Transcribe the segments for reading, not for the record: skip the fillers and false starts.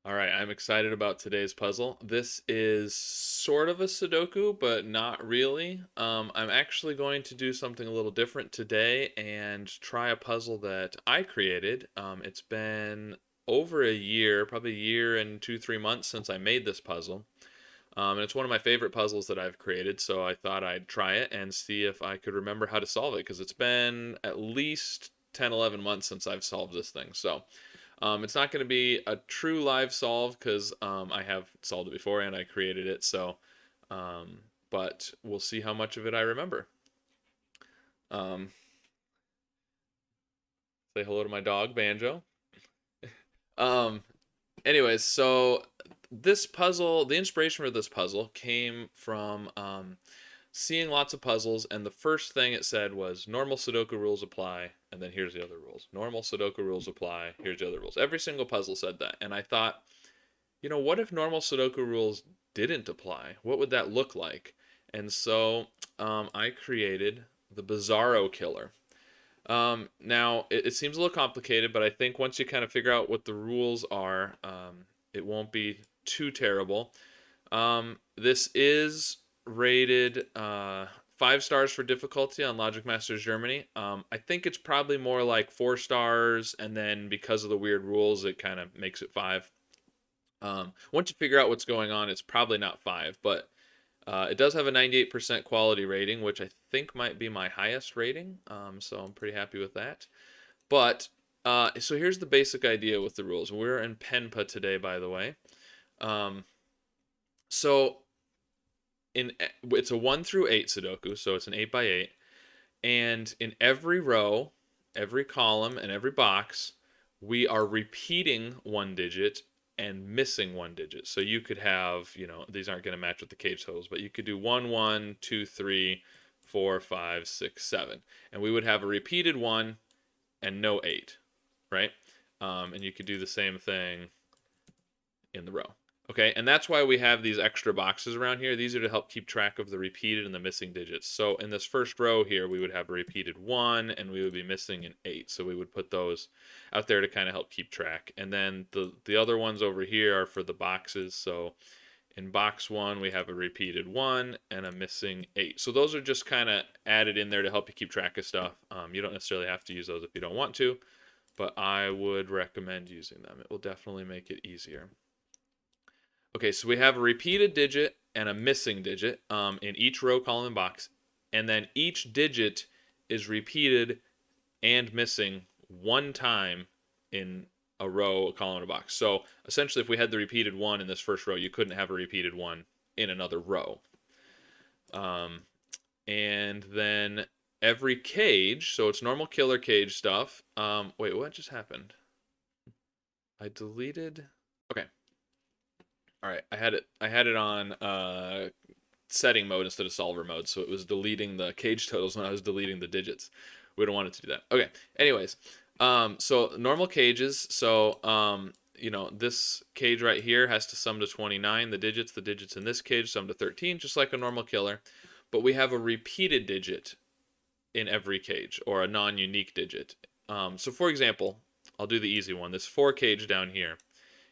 All right, I'm excited about today's puzzle. This is sort of a Sudoku, but not really. I'm actually going to do something a little different today and try a puzzle that I created. It's been over a year, probably a year and 2, 3 months since I made this puzzle. And it's one of my favorite puzzles that I've created, so I thought I'd try it and see if I could remember how to solve it because it's been at least 10, 11 months since I've solved this thing. So it's not going to be a true live solve because I have solved it before and I created it. So, um, but we'll see how much of it I remember. Um, Say hello to my dog, Banjo. Um, Anyways, so this puzzle, the inspiration for this puzzle came from seeing lots of puzzles, and the first thing it said was normal Sudoku rules apply, and then here's the other rules. Normal Sudoku rules apply, here's the other rules. Every single puzzle said that, and I thought, what if normal Sudoku rules didn't apply? What would that look like? And so I created the Bizarro Killer. Now, it seems a little complicated, but I think once you kind of figure out what the rules are, it won't be too terrible. This is rated 5 stars for difficulty on Logic Masters Germany. I think it's probably more like 4 stars, and then because of the weird rules, it kind of makes it 5. Once you figure out what's going on, it's probably not 5, but it does have a 98% quality rating, which I think might be my highest rating. So I'm pretty happy with that. But so here's the basic idea with the rules. We're in Penpa today, by the way. Um, so it's a 1 through 8 Sudoku, so it's an 8 by 8, and in every row, every column, and every box, we are repeating 1 digit and missing 1 digit. So you could have, these aren't going to match with the cage totals, but you could do 1, 1, 2, 3, 4, 5, 6, 7. And we would have a repeated 1 and no 8, right? And you could do the same thing in the row. Okay, and that's why we have these extra boxes around here. These are to help keep track of the repeated and the missing digits. So in this first row here, we would have a repeated 1, and we would be missing an 8. So we would put those out there to kind of help keep track. And then the other ones over here are for the boxes. So in box 1, we have a repeated 1 and a missing 8. So those are just kind of added in there to help you keep track of stuff. You don't necessarily have to use those if you don't want to, but I would recommend using them. It will definitely make it easier. Okay, so we have a repeated digit and a missing digit in each row, column, and box. And then each digit is repeated and missing 1 time in a row, a column, and a box. So essentially, if we had the repeated 1 in this first row, you couldn't have a repeated 1 in another row. Um, and then every cage, so it's normal killer cage stuff. Wait, what just happened? I deleted. Okay, all right, I had it on setting mode instead of solver mode, so it was deleting the cage totals when I was deleting the digits. We don't want it to do that. Okay. Anyways, so normal cages. So this cage right here has to sum to 29. The digits in this cage sum to 13, just like a normal killer. But we have a repeated digit in every cage, or a non-unique digit. So for example, I'll do the easy one. This 4 cage down here.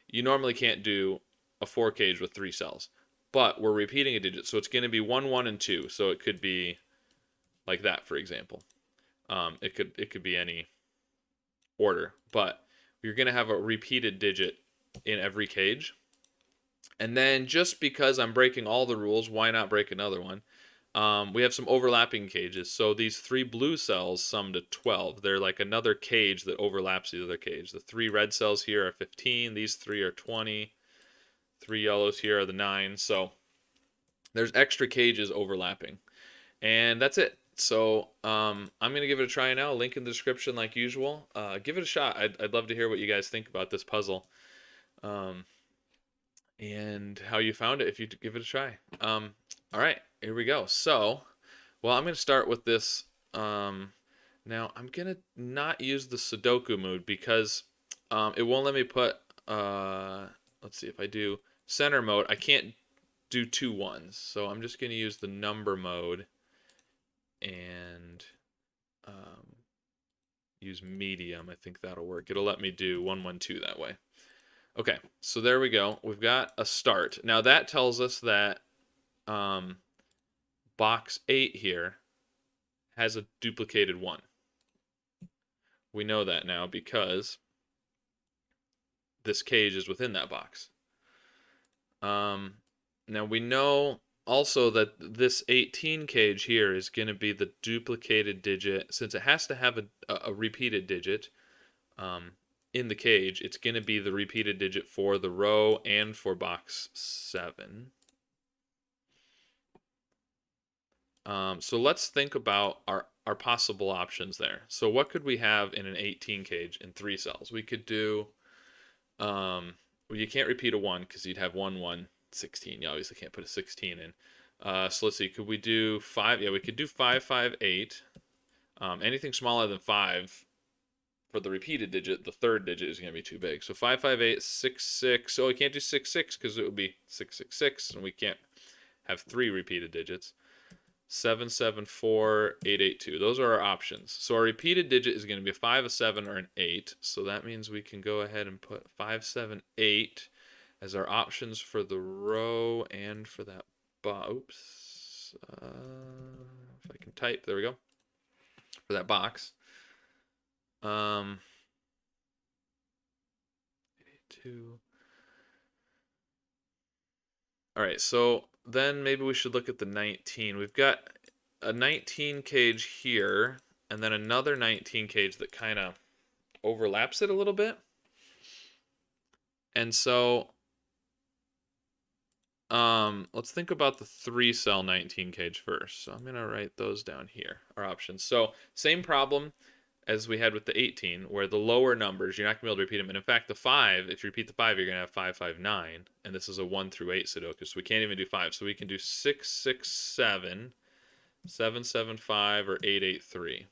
You normally can't do a 4 cage with 3 cells, but we're repeating a digit, so it's going to be 1, 1, and 2. So it could be like that, for example. It could be any order, but you're going to have a repeated digit in every cage. And then just because I'm breaking all the rules, why not break another one? We have some overlapping cages. So these 3 blue cells sum to 12. They're like another cage that overlaps the other cage. The 3 red cells here are 15. These 3 are 20. 3 yellows here are the 9. So there's extra cages overlapping. And that's it. So I'm going to give it a try now. Link in the description like usual. Give it a shot. I'd love to hear what you guys think about this puzzle. Um, and how you found it if you give it a try. All right, here we go. So, well, I'm going to start with this. Now, I'm going to not use the Sudoku mode because it won't let me put, let's see, if I do center mode, I can't do 2 ones. So I'm just going to use the number mode and use medium. I think that'll work. It'll let me do 1, 1, 2 that way. Okay, so there we go. We've got a start. Now that tells us that um, box 8 here has a duplicated 1. We know that now because this cage is within that box. Um, Now we know also that this 18 cage here is going to be the duplicated digit. Since it has to have a repeated digit in the cage, it's going to be the repeated digit for the row and for box 7. So let's think about our possible options there. So what could we have in an 18 cage in 3 cells? We could do, well, you can't repeat a 1 because you'd have 1, 1, 16. You obviously can't put a 16 in. So let's see, could we do 5? Yeah, we could do 5, 5, 8. Anything smaller than 5 for the repeated digit, the third digit is going to be too big. So 5, 5, 8, 6, 6. Oh, we can't do 6, 6 because it would be 6, 6, 6, and we can't have 3 repeated digits. 7, 7, 4, 8, 8, 2. Those are our options. So our repeated digit is going to be a 5, a 7, or an 8. So that means we can go ahead and put 5, 7, 8 as our options for the row and for that box. Oops. If I can type, there we go. For that box. 82. All right, so then maybe we should look at the 19. We've got a 19 cage here, and then another 19 cage that kind of overlaps it a little bit. And so let's think about the 3-cell 19 cage first. So I'm going to write those down here, our options. So same problem as we had with the 18, where the lower numbers, you're not going to be able to repeat them. And in fact, the 5, if you repeat the 5, you're going to have 5, 5, 9. And this is a 1 through 8 Sudoku, so we can't even do 5. So we can do 6, 6, 7, 7, 7, 5, or 8, 8, 3.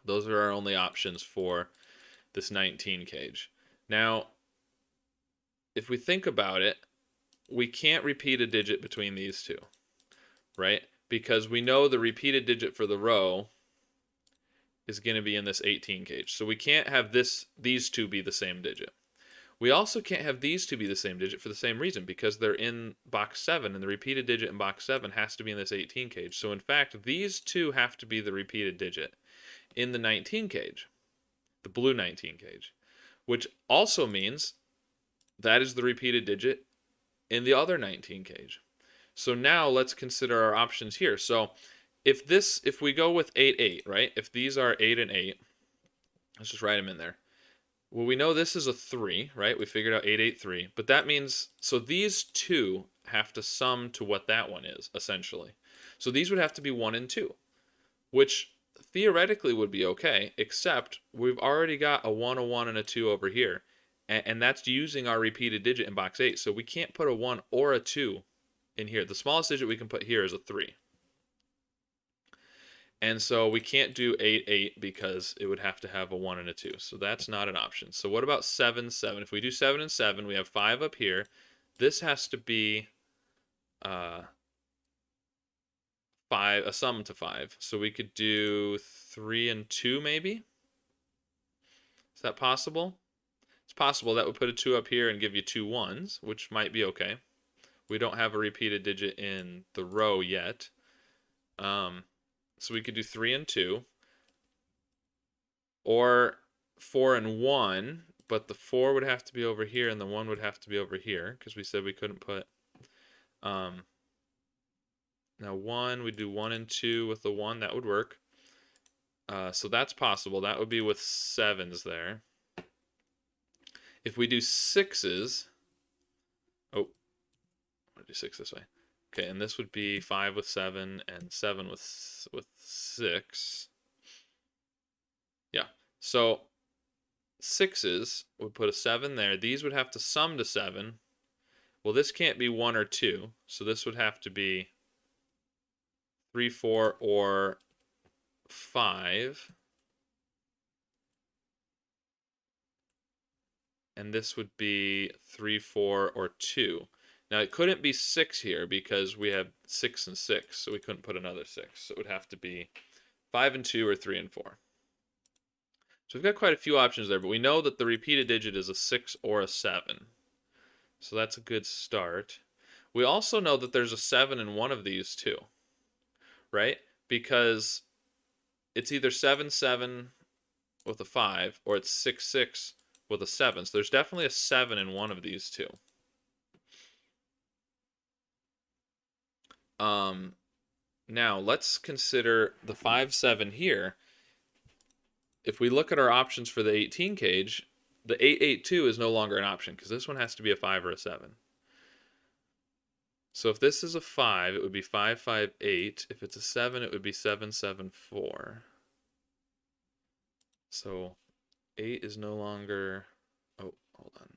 Those are our only options for this 19 cage. Now, if we think about it, we can't repeat a digit between these two, right? Because we know the repeated digit for the row is going to be in this 18 cage. So we can't have these two be the same digit. We also can't have these two be the same digit for the same reason, because they're in box 7, and the repeated digit in box 7 has to be in this 18 cage. So in fact, these two have to be the repeated digit in the 19 cage, the blue 19 cage, which also means that is the repeated digit in the other 19 cage. So now let's consider our options here. So if we go with 8, 8, right? If these are 8 and 8, let's just write them in there. Well, we know this is a 3, right? We figured out 8, 8, 3. But that means, so these two have to sum to what that one is, essentially. So these would have to be 1 and 2, which theoretically would be okay, except we've already got a 1, a 1, and a 2 over here. And that's using our repeated digit in box 8. So we can't put a 1 or a 2 in here. The smallest digit we can put here is a 3. And so we can't do 8, 8 because it would have to have a 1 and a 2. So that's not an option. So what about 7, 7? If we do 7 and 7, we have 5 up here. This has to be 5, a sum to 5. So we could do 3 and 2 maybe? Is that possible? It's possible. That would put a 2 up here and give you 2 1s, which might be okay. We don't have a repeated digit in the row yet. So we could do 3 and 2. Or 4 and 1, but the 4 would have to be over here and the 1 would have to be over here, because we said we couldn't put... Now 1, we do 1 and 2 with the 1. That would work. So that's possible. That would be with 7s there. If we do 6s... Oh, I'm going to do 6 this way. Okay, and this would be 5 with 7 and 7 with 6. Yeah, so 6s would put a 7 there. These would have to sum to 7. Well, this can't be 1 or 2, so this would have to be 3, 4, or 5. And this would be 3, 4, or 2. Now, it couldn't be 6 here because we have 6 and 6, so we couldn't put another 6. So it would have to be 5 and 2 or 3 and 4. So we've got quite a few options there, but we know that the repeated digit is a 6 or a 7. So that's a good start. We also know that there's a 7 in one of these too, right? Because it's either 7, 7 with a 5, or it's 6, 6 with a 7. So there's definitely a 7 in one of these two. Now let's consider the 5, 7 here. If we look at our options for the 18 cage, the 882 is no longer an option because this one has to be a 5 or a 7. So if this is a 5, it would be 5, 5, 8. If it's a 7, it would be 7, 7, 4. So 8 is no longer... Oh, hold on.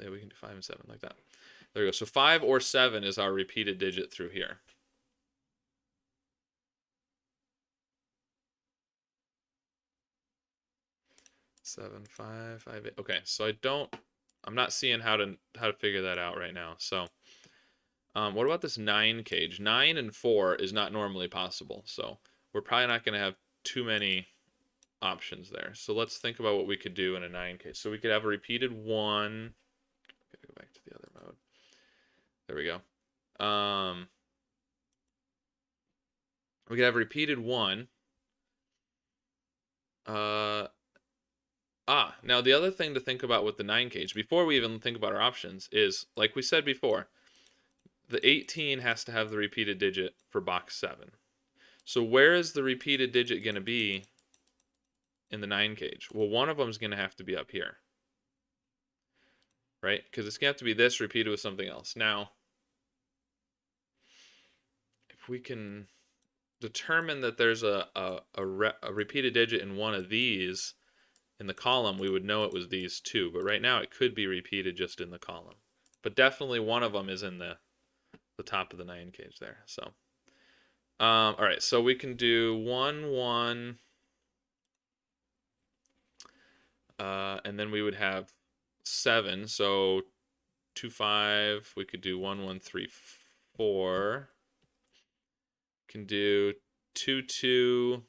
Yeah, we can do 5 and 7 like that. There we go. So 5 or 7 is our repeated digit through here. Seven, five, five, eight. Okay, so I'm not seeing how to figure that out right now. So, what about this 9 cage? 9 and 4 is not normally possible. So we're probably not going to have too many options there. So let's think about what we could do in a 9 cage. So we could have a repeated 1. Gotta go back to the other mode. There we go. We could have a repeated 1. Now the other thing to think about with the 9 cage, before we even think about our options, is, like we said before, the 18 has to have the repeated digit for box 7. So where is the repeated digit going to be in the 9 cage? Well, one of them is going to have to be up here, right? Because it's going to have to be this repeated with something else. Now, if we can determine that there's a repeated digit in one of these in the column, we would know it was these two. But right now, it could be repeated just in the column. But definitely one of them is in the top of the 9 cage there. So, all right, so we can do 1, 1, and then we would have 7. So 2, 5. We could do 1, 1, 3, 4. Can do 2, 2,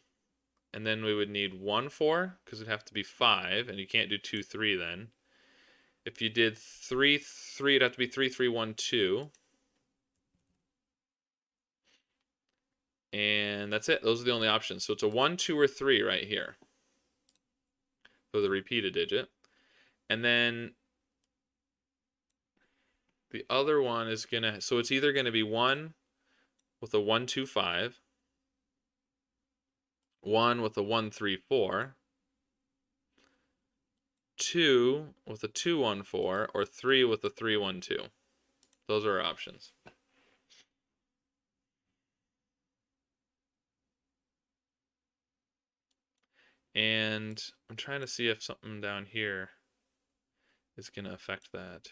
and then we would need 1, 4 because it'd have to be 5, and you can't do 2, 3 then. If you did 3, 3, it'd have to be 3, 3, 1, 2. And that's it. Those are the only options. So it's a 1, 2, or 3 right here for the repeated digit. And then the other one is going to... So it's either going to be 1 with a 1, 2, 5, 1 with a 1, 3, 4, 2 with a 2, 1, 4, or 3 with a 3, 1, 2. Those are our options. And I'm trying to see if something down here is going to affect that.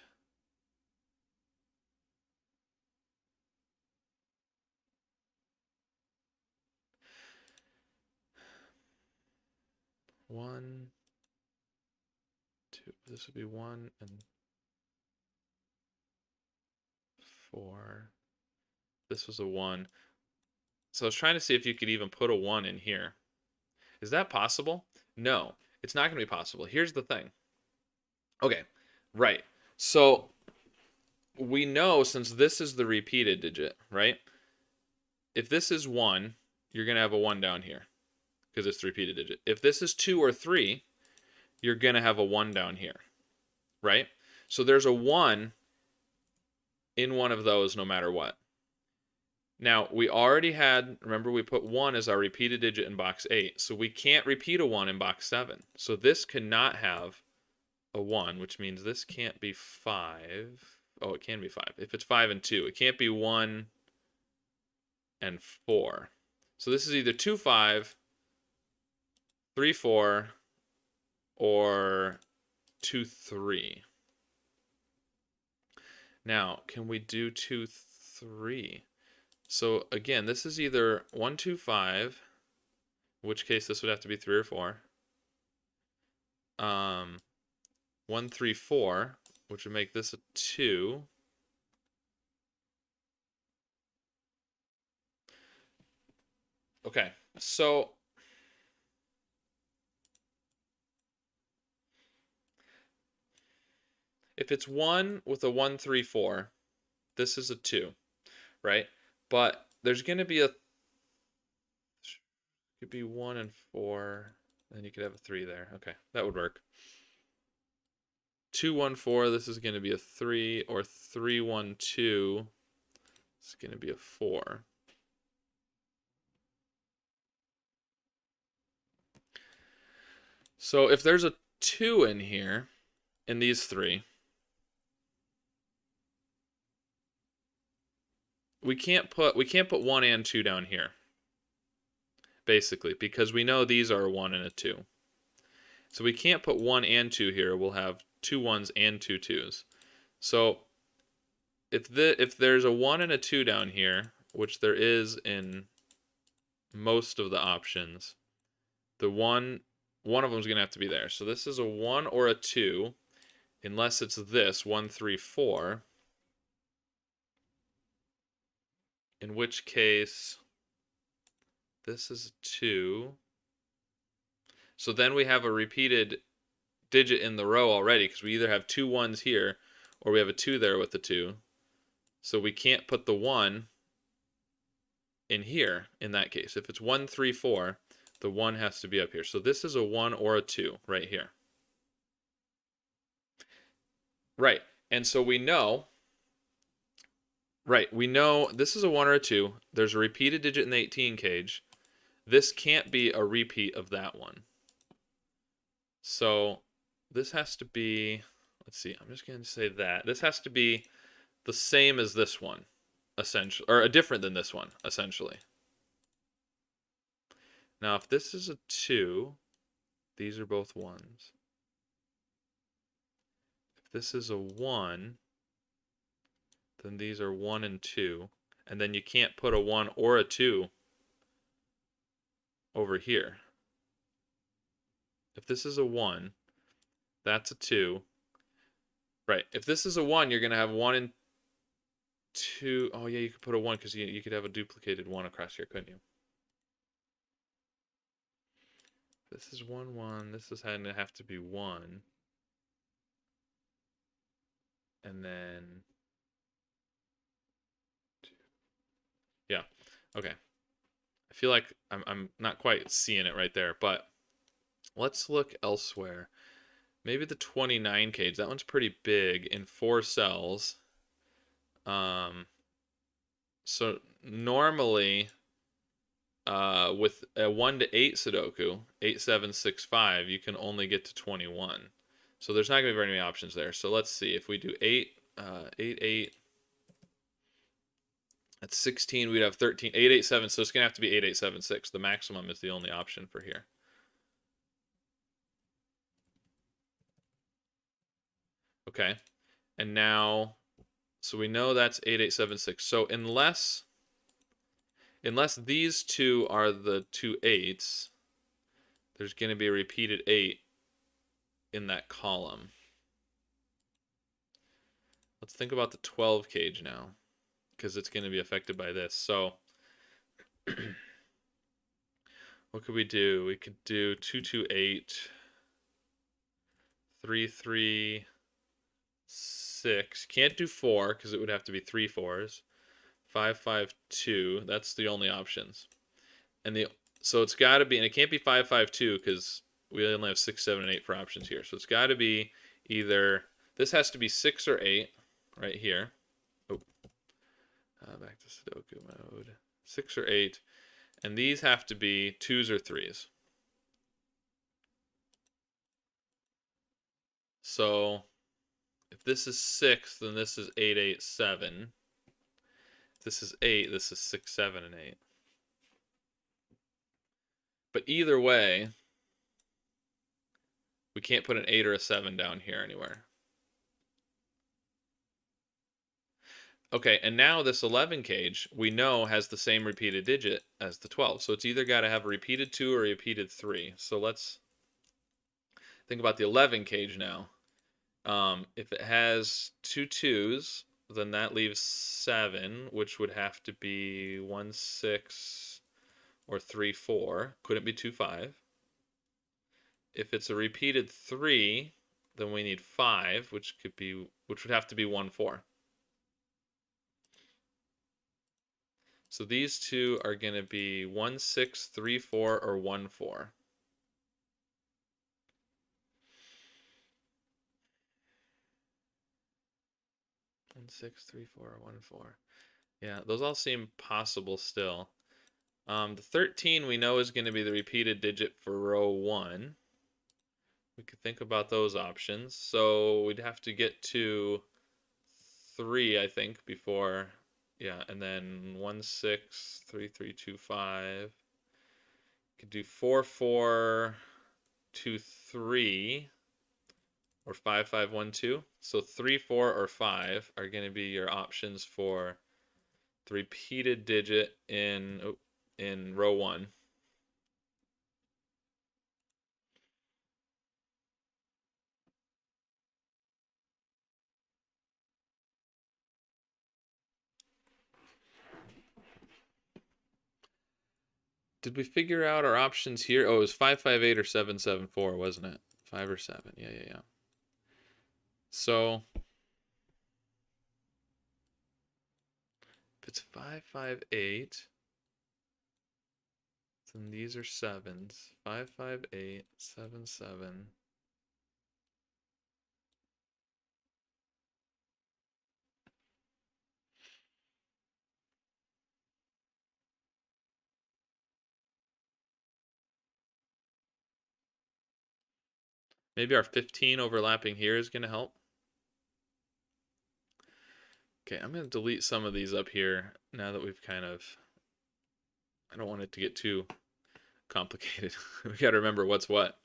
One, 2. This would be 1 and 4. This was a 1. So I was trying to see if you could even put a 1 in here. Is that possible? No, it's not going to be possible. Here's the thing. Okay, right. So we know, since this is the repeated digit, right? If this is 1, you're going to have a 1 down here because it's the repeated digit. If this is 2 or 3, you're going to have a 1 down here, right? So there's a 1 in one of those no matter what. Now, we already had, remember we put 1 as our repeated digit in box 8, so we can't repeat a 1 in box 7. So this cannot have a 1, which means this can't be 5. Oh, it can be 5. If it's 5 and 2, it can't be 1 and 4. So this is either 2, 5, 3, 4, or 2, 3. Now, can we do 2, 3? So again, this is either 1, 2, 5, in which case this would have to be 3 or 4. 1, 3, 4, which would make this a 2. Okay, so if it's 1 with a 1, 3, 4, this is a 2, right? But there's going to be could be 1 and 4, then you could have a 3 there. Okay, that would work. 2, 1, 4, this is going to be a 3, or 3, 1, 2, it's going to be a 4. So if there's a 2 in here, in these three, we can't put 1 and 2 down here, basically, because we know these are a 1 and a 2. So we can't put 1 and 2 here. We'll have 2 1s and 2 2s. So if there's a 1 and a 2 down here, which there is in most of the options, the one of them is going to have to be there. So this is a 1 or a 2, unless it's this 1 3 4, in which case this is a 2. So then we have a repeated digit in the row already, because we either have 2 1s here or we have a 2 there with the 2. So we can't put the 1 in here in that case. If it's 1 3 4, the 1 has to be up here. So this is a 1 or a 2 right here. Right. And so we know this is a 1 or a 2. There's a repeated digit in the 18 cage. This can't be a repeat of that one. So this has to be, let's see, I'm just going to say that. This has to be the same as this one, essentially, or different than this one, essentially. Now, if this is a 2, these are both 1s. If this is a 1, then these are 1 and 2. And then you can't put a 1 or a 2 over here. If this is a 1, that's a 2. Right. If this is a 1, you're going to have 1 and 2. Oh, yeah, you could put a 1 because you could have a duplicated 1 across here, couldn't you? This is 1, 1. This is going to have to be 1. And then 2. Yeah. Okay. I feel like I'm not quite seeing it right there, but let's look elsewhere. Maybe the 29 cage. That one's pretty big in 4 cells. So normally, with a 1 to 8 Sudoku, 8, 7, 6, 5, you can only get to 21. So there's not going to be very many options there. So let's see. If we do 8, 8, 8, that's 16. We'd have 13, 8, 8, 7. So it's going to have to be 8, 8, 7, 6. The maximum is the only option for here. Okay. And now, so we know that's 8, 8, 7, 6. So unless these two are the two 8s, there's going to be a repeated 8 in that column. Let's think about the 12 cage now, because it's going to be affected by this. So what could we do? We could do 2, 2, 8, 3, 3, 6. Can't do 4 because it would have to be 3 4s. 5, 5, 2. That's the only options. And so it's got to be, and it can't be 5, 5, 2 because we only have 6, 7, and 8 for options here. So it's got to be either, this has to be 6 or 8 right here. Oh, back to Sudoku mode. 6 or 8. And these have to be 2s or 3s. So if this is 6, then this is 8, 8, 7. If this is 8, this is 6, 7, and 8. But either way, we can't put an 8 or a 7 down here anywhere. Okay, and now this 11 cage, we know has the same repeated digit as the 12. So it's either got to have a repeated 2 or a repeated 3. So let's think about the 11 cage now. If it has 2 2s, then that leaves 7, which would have to be 1, 6, or 3, 4. Couldn't be 2, 5. If it's a repeated 3, then we need 5, which would have to be 1, 4. So these two are going to be 1, 6, 3, 4, or 1, 4. One, 6, 3, 4, 1, 4. Yeah, those all seem possible still. The 13 we know is going to be the repeated digit for row 1. We could think about those options. So we'd have to get to 3, I think, before, yeah, and then 1, 6, 3, 3, 2, 5. Could do 4, 4, 2, 3, or 5, 5, 1, 2. So 3, 4, or 5 are going to be your options for the repeated digit in row 1. Did we figure out our options here? Oh, it was 5, 5, 8 or 7, 7, 4, wasn't it? 5 or 7. Yeah, yeah, yeah. So if it's 5, 5, 8, then these are 7s. 5, 5, 8, 7, 7. Maybe our 15 overlapping here is going to help. Okay, I'm going to delete some of these up here now that we've kind of... I don't want it to get too complicated. We got to remember what's what.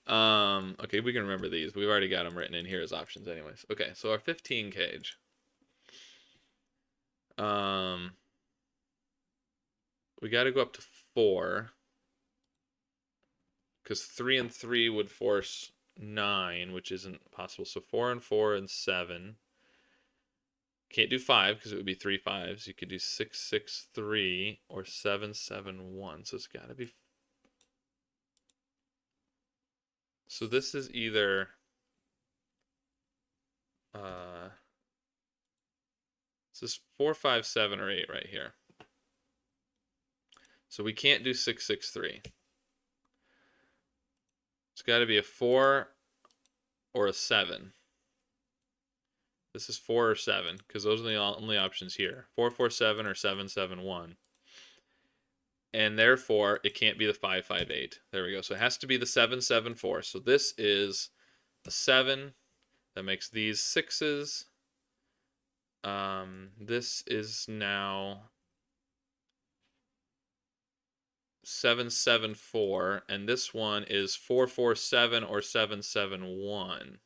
Okay, we can remember these. We've already got them written in here as options anyways. Okay, so our 15 cage. We got to go up to 4. Because 3 and 3 would force 9, which isn't possible. So 4 and 4 and 7. Can't do 5 because it would be 3 5s. You could do 6, 6, 3 or 7, 7, 1. So it's got to be... So this is either... this is 4, 5, 7, or 8 right here. So we can't do 6, 6, 3. It's got to be a 4 or a 7. This is 4 or 7 because those are the only options here. 4, 4, 7 or 7, 7, 1. And therefore, it can't be the 5, 5, 8. There we go. So it has to be the 7, 7, 4. So this is a 7. That makes these 6s. This is now 7, 7, 4. And this one is 4, 4, 7 or 7, 7, 1.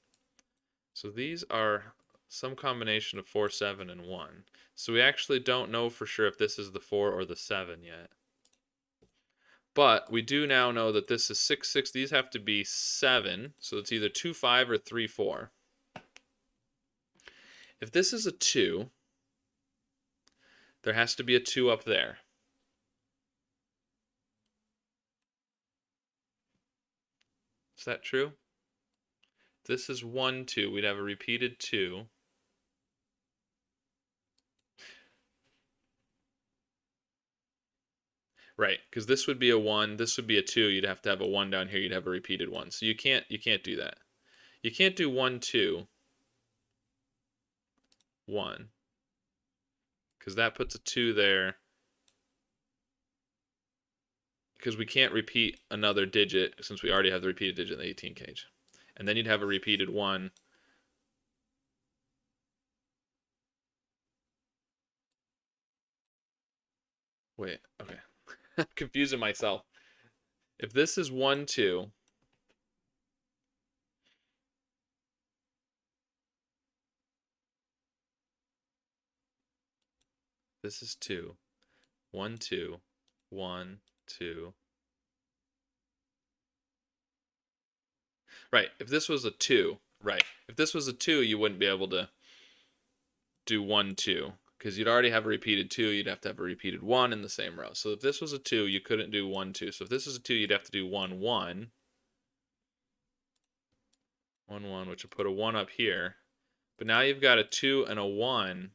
So these are some combination of 4, 7, and 1. So we actually don't know for sure if this is the 4 or the 7 yet. But we do now know that this is 6, 6. These have to be 7. So it's either 2, 5 or 3, 4. If this is a 2, there has to be a 2 up there. Is that true? If this is 1, 2. We'd have a repeated 2. Right, because this would be a 1, this would be a 2. You'd have to have a 1 down here. You'd have a repeated 1. So you can't do that. You can't do 1, 2, 1. Because that puts a 2 there. Because we can't repeat another digit since we already have the repeated digit in the 18 cage. And then you'd have a repeated 1. Wait, okay. I'm confusing myself. If this is 1, 2, this is 2. 1, 2, 1, 2. Right, if this was a 2, right. If this was a 2, you wouldn't be able to do 1, 2. Because you'd already have a repeated 2, you'd have to have a repeated 1 in the same row. So if this was a 2, you couldn't do 1, 2. So if this is a 2, you'd have to do 1, 1. 1, 1, which will put a 1 up here. But now you've got a 2 and a 1.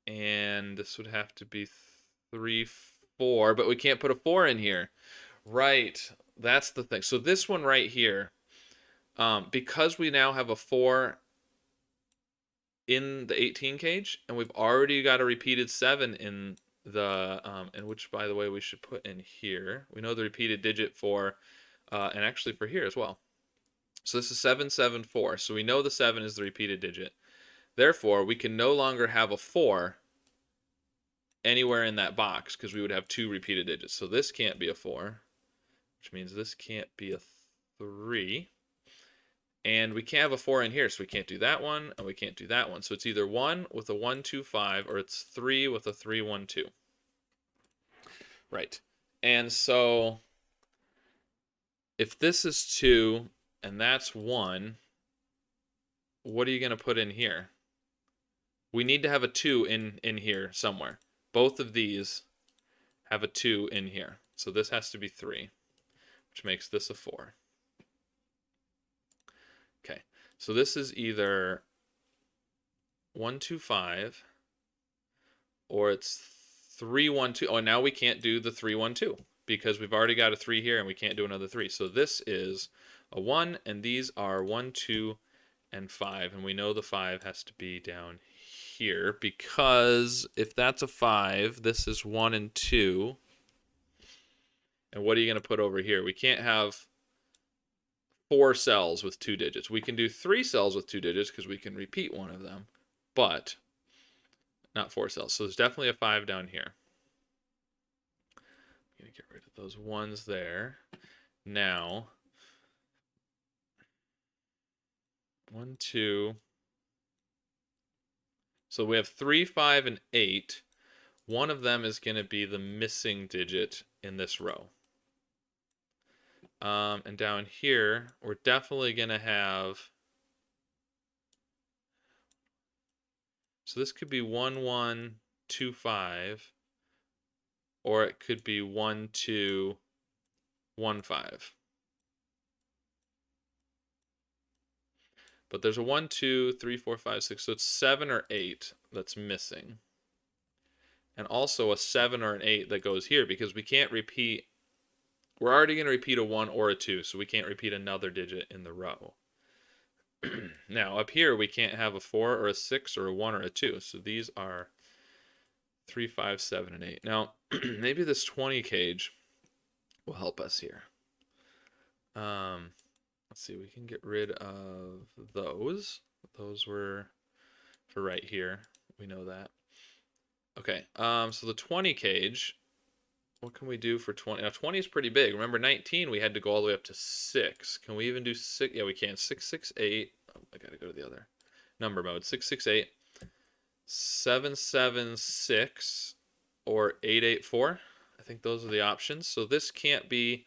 And this would have to be 3, 4, but we can't put a 4 in here. Right, that's the thing. So this one right here, because we now have a 4 in the 18 cage, and we've already got a repeated 7 in the, and which, by the way, we should put in here. We know the repeated digit for, and actually for here as well. So this is 774. So we know the 7 is the repeated digit. Therefore, we can no longer have a 4 anywhere in that box because we would have 2 repeated digits. So this can't be a 4, which means this can't be a 3. And we can't have a 4 in here, so we can't do that one, and we can't do that one. So it's either 1 with a 1, 2, 5, or it's 3 with a 3, 1, 2. Right. And so if this is 2 and that's 1, what are you going to put in here? We need to have a 2 in here somewhere. Both of these have a 2 in here. So this has to be 3, which makes this a 4. Okay, so this is either 1, 2, 5, or it's 3, 1, 2. Oh, and now we can't do the 3, 1, 2 because we've already got a 3 here and we can't do another 3. So this is a 1, and these are 1, 2, and 5. And we know the 5 has to be down here because if that's a 5, this is 1 and 2. And what are you going to put over here? We can't have 4 cells with 2 digits. We can do 3 cells with 2 digits because we can repeat one of them, but not 4 cells. So there's definitely a 5 down here. I'm going to get rid of those 1s there. Now, 1, 2. So we have 3, 5, and 8. One of them is going to be the missing digit in this row. And down here, we're definitely going to have, so this could be 1, 1, 2, 5, or it could be 1, 2, 1, 5. But there's a 1, 2, 3, 4, 5, 6, so it's 7 or 8 that's missing. And also a 7 or an 8 that goes here because we can't repeat. We're already going to repeat a 1 or a 2, so we can't repeat another digit in the row. Now, up here, we can't have a 4 or a 6 or a 1 or a 2, so these are 3, 5, 7, and 8. Now, maybe this 20 cage will help us here. Let's see, we can get rid of those. Those were for right here. We know that. Okay, so the 20 cage, what can we do for 20? Now, 20 is pretty big. Remember, 19, we had to go all the way up to 6. Can we even do 6? Yeah, we can. 6, 6, 8. Oh, I got to go to the other number mode. 6, 6, 8. 7, 7, 6. Or 8, 8, 4. I think those are the options. So this can't be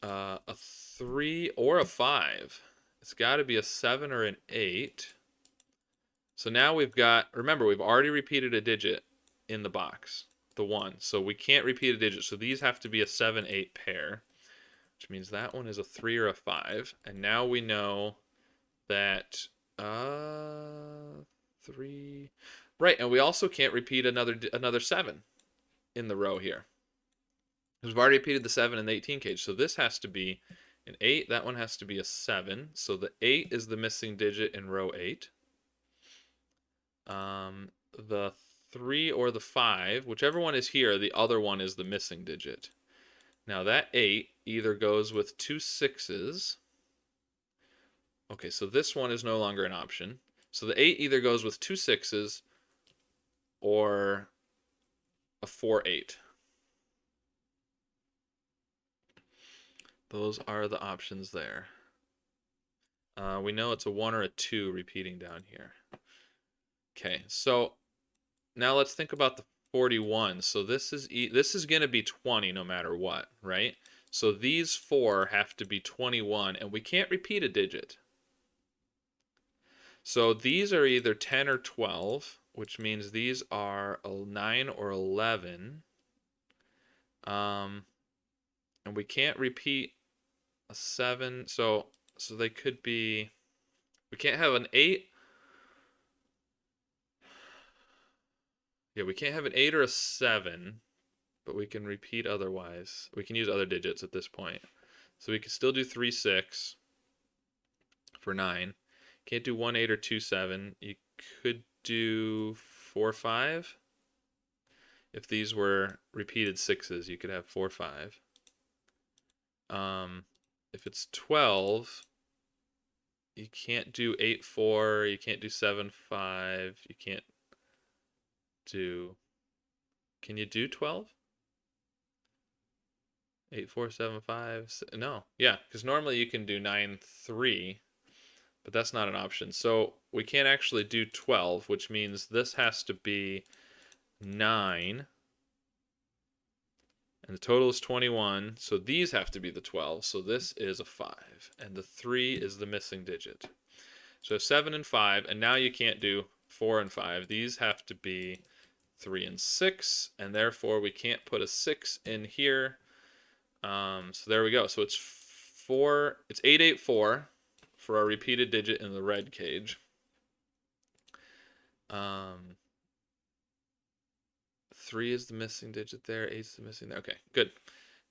a 3 or a 5. It's got to be a 7 or an 8. So now we've got, remember, we've already repeated a digit in the box. The 1. So we can't repeat a digit. So these have to be a 7, 8 pair, which means that one is a 3 or a 5. And now we know that 3. Right, and we also can't repeat another 7 in the row here. Because we've already repeated the 7 in the 18 cage. So this has to be an 8. That one has to be a 7. So the 8 is the missing digit in row 8. The 3 or the 5, whichever one is here, the other one is the missing digit. Now that 8 either goes with 2 6s. Okay, so this one is no longer an option. So the 8 either goes with 2 6s or a 4, 8. Those are the options there. We know it's a 1 or a 2 repeating down here. Okay, so now let's think about the 41. So this is going to be 20 no matter what, right? So these 4 have to be 21, and we can't repeat a digit. So these are either 10 or 12, which means these are 9 or 11. And we can't repeat a 7. So they could be. We can't have an 8. Yeah, we can't have an 8 or a 7, but we can repeat otherwise. We can use other digits at this point. So we can still do 3, 6 for 9. Can't do 1, 8 or 2, 7. You could do 4, 5. If these were repeated 6s, you could have 4, 5. If it's 12, you can't do 8, 4. You can't do 7, 5. You can't do. Can you do 12? 8, 4, 7, 5. No. Yeah, because normally you can do 9, 3, but that's not an option. So we can't actually do 12, which means this has to be 9. And the total is 21. So these have to be the 12. So this is a 5. And the 3 is the missing digit. So 7 and 5. And now you can't do 4 and 5. These have to be 3 and 6. And therefore we can't put a 6 in here. So there we go. So it's 884 for our repeated digit in the red cage. 3 is the missing digit there. 8 is the missing there. Okay, good.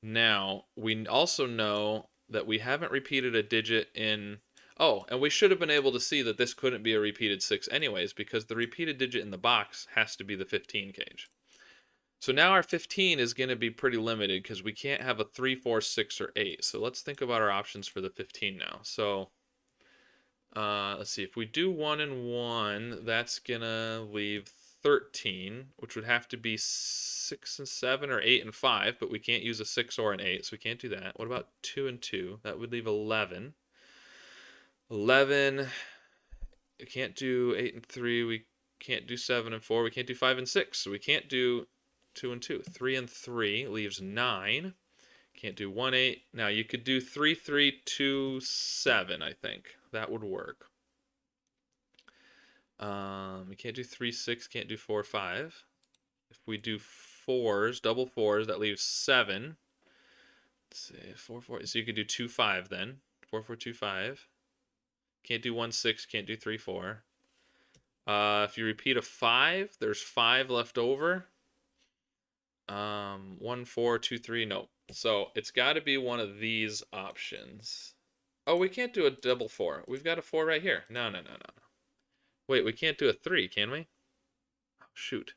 Now, we also know that we haven't repeated a digit in... Oh, and we should have been able to see that this couldn't be a repeated 6 anyways, because the repeated digit in the box has to be the 15 cage. So now our 15 is going to be pretty limited because we can't have a 3, 4, 6, or 8. So let's think about our options for the 15 now. So let's see. If we do 1 and 1, that's going to leave 13, which would have to be 6 and 7 or 8 and 5, but we can't use a 6 or an 8, so we can't do that. What about 2 and 2? That would leave 11. 11, we can't do 8 and 3, we can't do 7 and 4, we can't do 5 and 6, so we can't do 2 and 2. 3 and 3 leaves 9. Can't do 1, 8. Now you could do 3, 3, 2, 7, I think. That would work. We can't do 3, 6, can't do 4, 5. If we do 4s, double 4s, that leaves 7. Let's see, 4, 4. So you could do 2, 5 then. 4, 4, 2, 5. Can't do 1, 6, can't do 3, 4. If you repeat a 5, there's 5 left over. 1, 4, 2, 3, no. So it's got to be one of these options. Oh, we can't do a double 4. We've got a 4 right here. No. Wait, we can't do a 3, can we? Oh, shoot.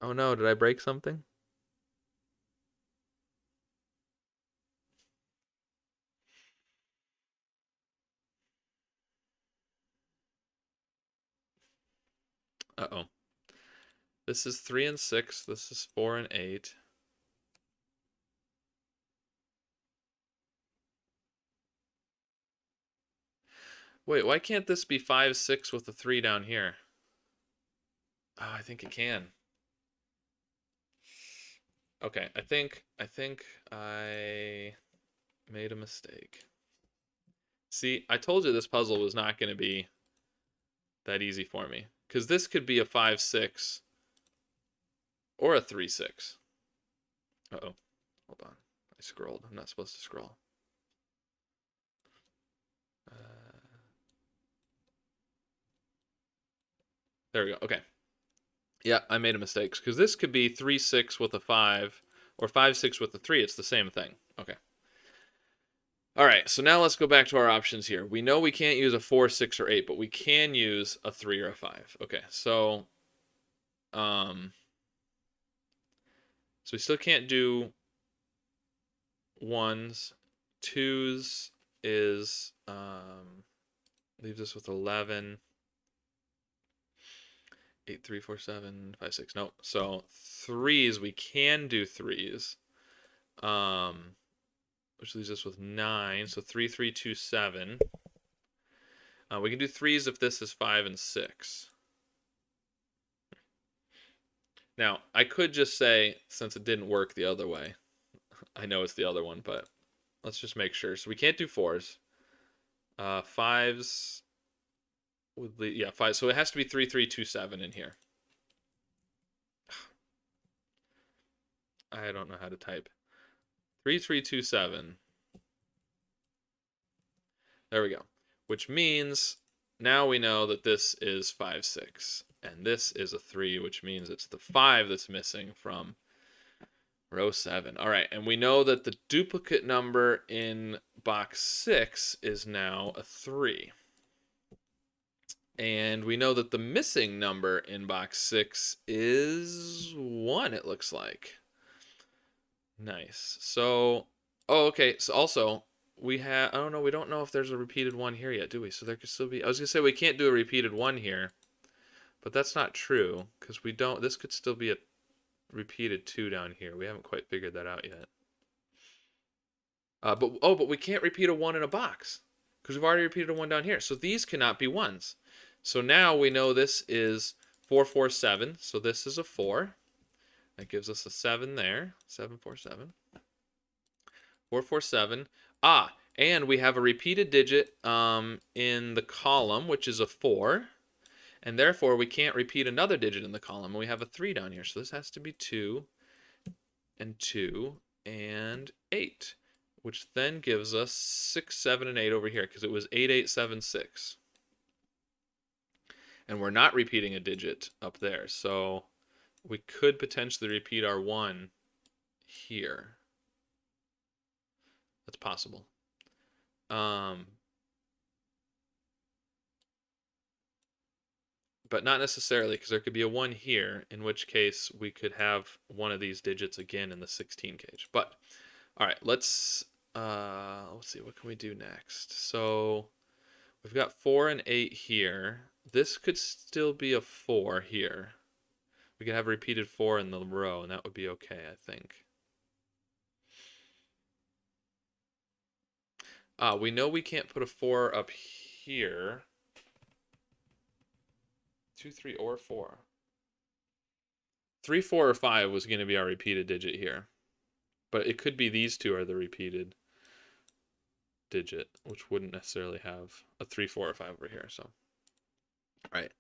Oh no, did I break something? Uh-oh. This is 3 and 6. This is 4 and 8. Wait, why can't this be 5, 6 with a 3 down here? Oh, I think it can. Okay, I think I made a mistake. See, I told you this puzzle was not going to be that easy for me. Because this could be a 5, 6 or a 3, 6. Uh-oh. Hold on. I scrolled. I'm not supposed to scroll. There we go. Okay. Yeah, I made a mistake. Because this could be 3, 6 with a 5 or 5, 6 with a 3. It's the same thing. Okay. All right, so now let's go back to our options here. We know we can't use a 4, 6, or 8, but we can use a 3 or a 5. Okay, so we still can't do 1s. 2s is leaves us with 11. 8, 3, 4, 7, 5, 6. No. So 3s, we can do 3s. Which leaves us with 9. So 3, 3, 2, 7. We can do 3s if this is 5 and 6. Now, I could just say, since it didn't work the other way, I know it's the other one, but let's just make sure. So we can't do 4s. 5s would leave, yeah, 5. So it has to be 3, 3, 2, 7 in here. I don't know how to type. 3, 3, 2, 7. There we go. Which means now we know that this is 5, 6. And this is a 3, which means it's the 5 that's missing from row 7. All right, and we know that the duplicate number in box 6 is now a 3. And we know that the missing number in box 6 is 1, it looks like. Nice. So, oh, okay. So also, we have, I don't know, we don't know if there's a repeated 1 here yet, do we? So there could still be, I was going to say we can't do a repeated 1 here, but that's not true, because we don't, this could still be a repeated 2 down here. We haven't quite figured that out yet. But we can't repeat a 1 in a box, because we've already repeated a 1 down here. So these cannot be 1s. So now we know this is 4, 4, 7. So this is a 4. That gives us a 7 there. 7, 4, 7. 4, 4, 7. Ah, and we have a repeated digit in the column, which is a 4. And therefore, we can't repeat another digit in the column. We have a 3 down here. So this has to be 2 and 2 and 8, which then gives us 6, 7, and 8 over here, because it was 8, 8, 7, 6. And we're not repeating a digit up there. So we could potentially repeat our 1 here. That's possible. But not necessarily, because there could be a 1 here, in which case we could have one of these digits again in the 16 cage. But, all right, let's see, what can we do next? So we've got 4 and 8 here. This could still be a 4 here. We could have a repeated 4 in the row, and that would be okay, I think. We know we can't put a 4 up here. 2, 3, or 4. 3, 4, or 5 was going to be our repeated digit here. But it could be these two are the repeated digit, which wouldn't necessarily have a 3, 4, or 5 over here. So, all right.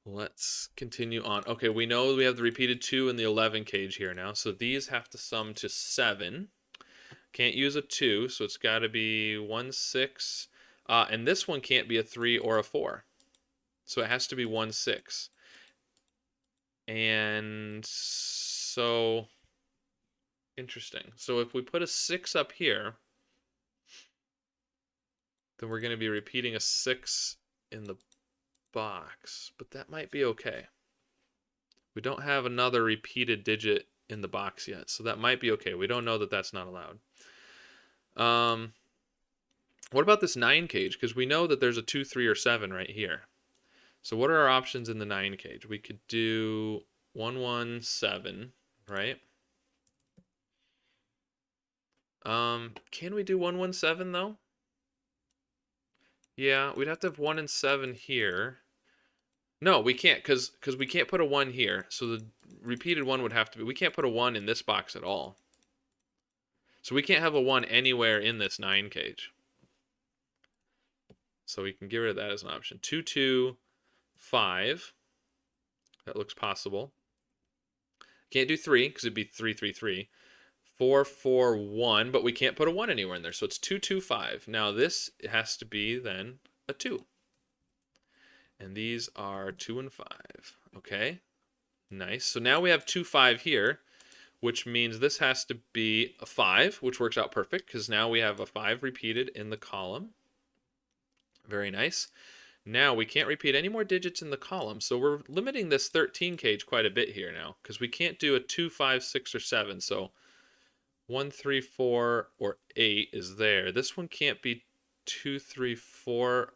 Let's continue on. Okay, we know we have the repeated 2 in the 11 cage here now. So these have to sum to 7. Can't use a 2, so it's got to be 1, 6. And this one can't be a 3 or a 4. So it has to be 1, 6. And so, interesting. So if we put a 6 up here, then we're going to be repeating a 6 in the box. But that might be okay. We don't have another repeated digit in the box yet, so that might be okay. We don't know that that's not allowed. What about this 9 cage? Because we know that there's a 2, 3, or 7 right here. So what are our options in the 9 cage? We could do 1, 1, 7, right? Can we do 1, 1, 7 though? Yeah, we'd have to have 1 and 7 here. No, we can't, because we can't put a 1 here. So the repeated 1 would have to be, we can't put a 1 in this box at all. So we can't have a 1 anywhere in this 9 cage. So we can get rid of that as an option. 2, 2, 5. That looks possible. Can't do 3, because it'd be 3, 3, 3. 4, 4, 1, but we can't put a 1 anywhere in there. So it's 2, 2, 5. Now this has to be then a 2. And these are 2 and 5. Okay, nice. So now we have 2, 5 here, which means this has to be a 5, which works out perfect, because now we have a 5 repeated in the column. Very nice. Now we can't repeat any more digits in the column, so we're limiting this 13 cage quite a bit here now, because we can't do a 2, 5, 6, or 7. So 1, 3, 4, or 8 is there. This one can't be 2, 3, 4,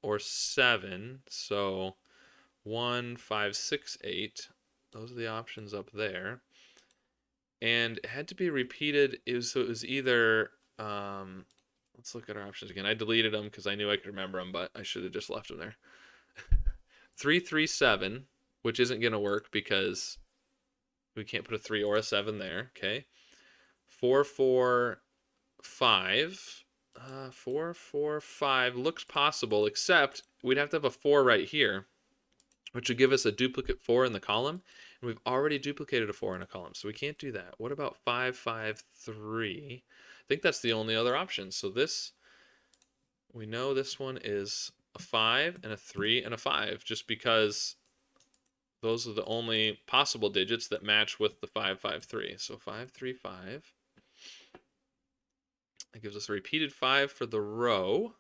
or 7. So 1, 5, 6, 8. Those are the options up there. And it had to be repeated. So it was either, let's look at our options again. I deleted them because I knew I could remember them, but I should have just left them there. 3, 3, 7, which isn't going to work because we can't put a 3 or a 7 there. Okay. 4, 4, 5. 4, 4, 5 looks possible, except we'd have to have a 4 right here, which would give us a duplicate 4 in the column. And we've already duplicated a 4 in a column, so we can't do that. What about 5, 5, 3? I think that's the only other option. So this we know this one is a 5 and a 3 and a 5, just because those are the only possible digits that match with the 553. So 535. That gives us a repeated 5 for the row.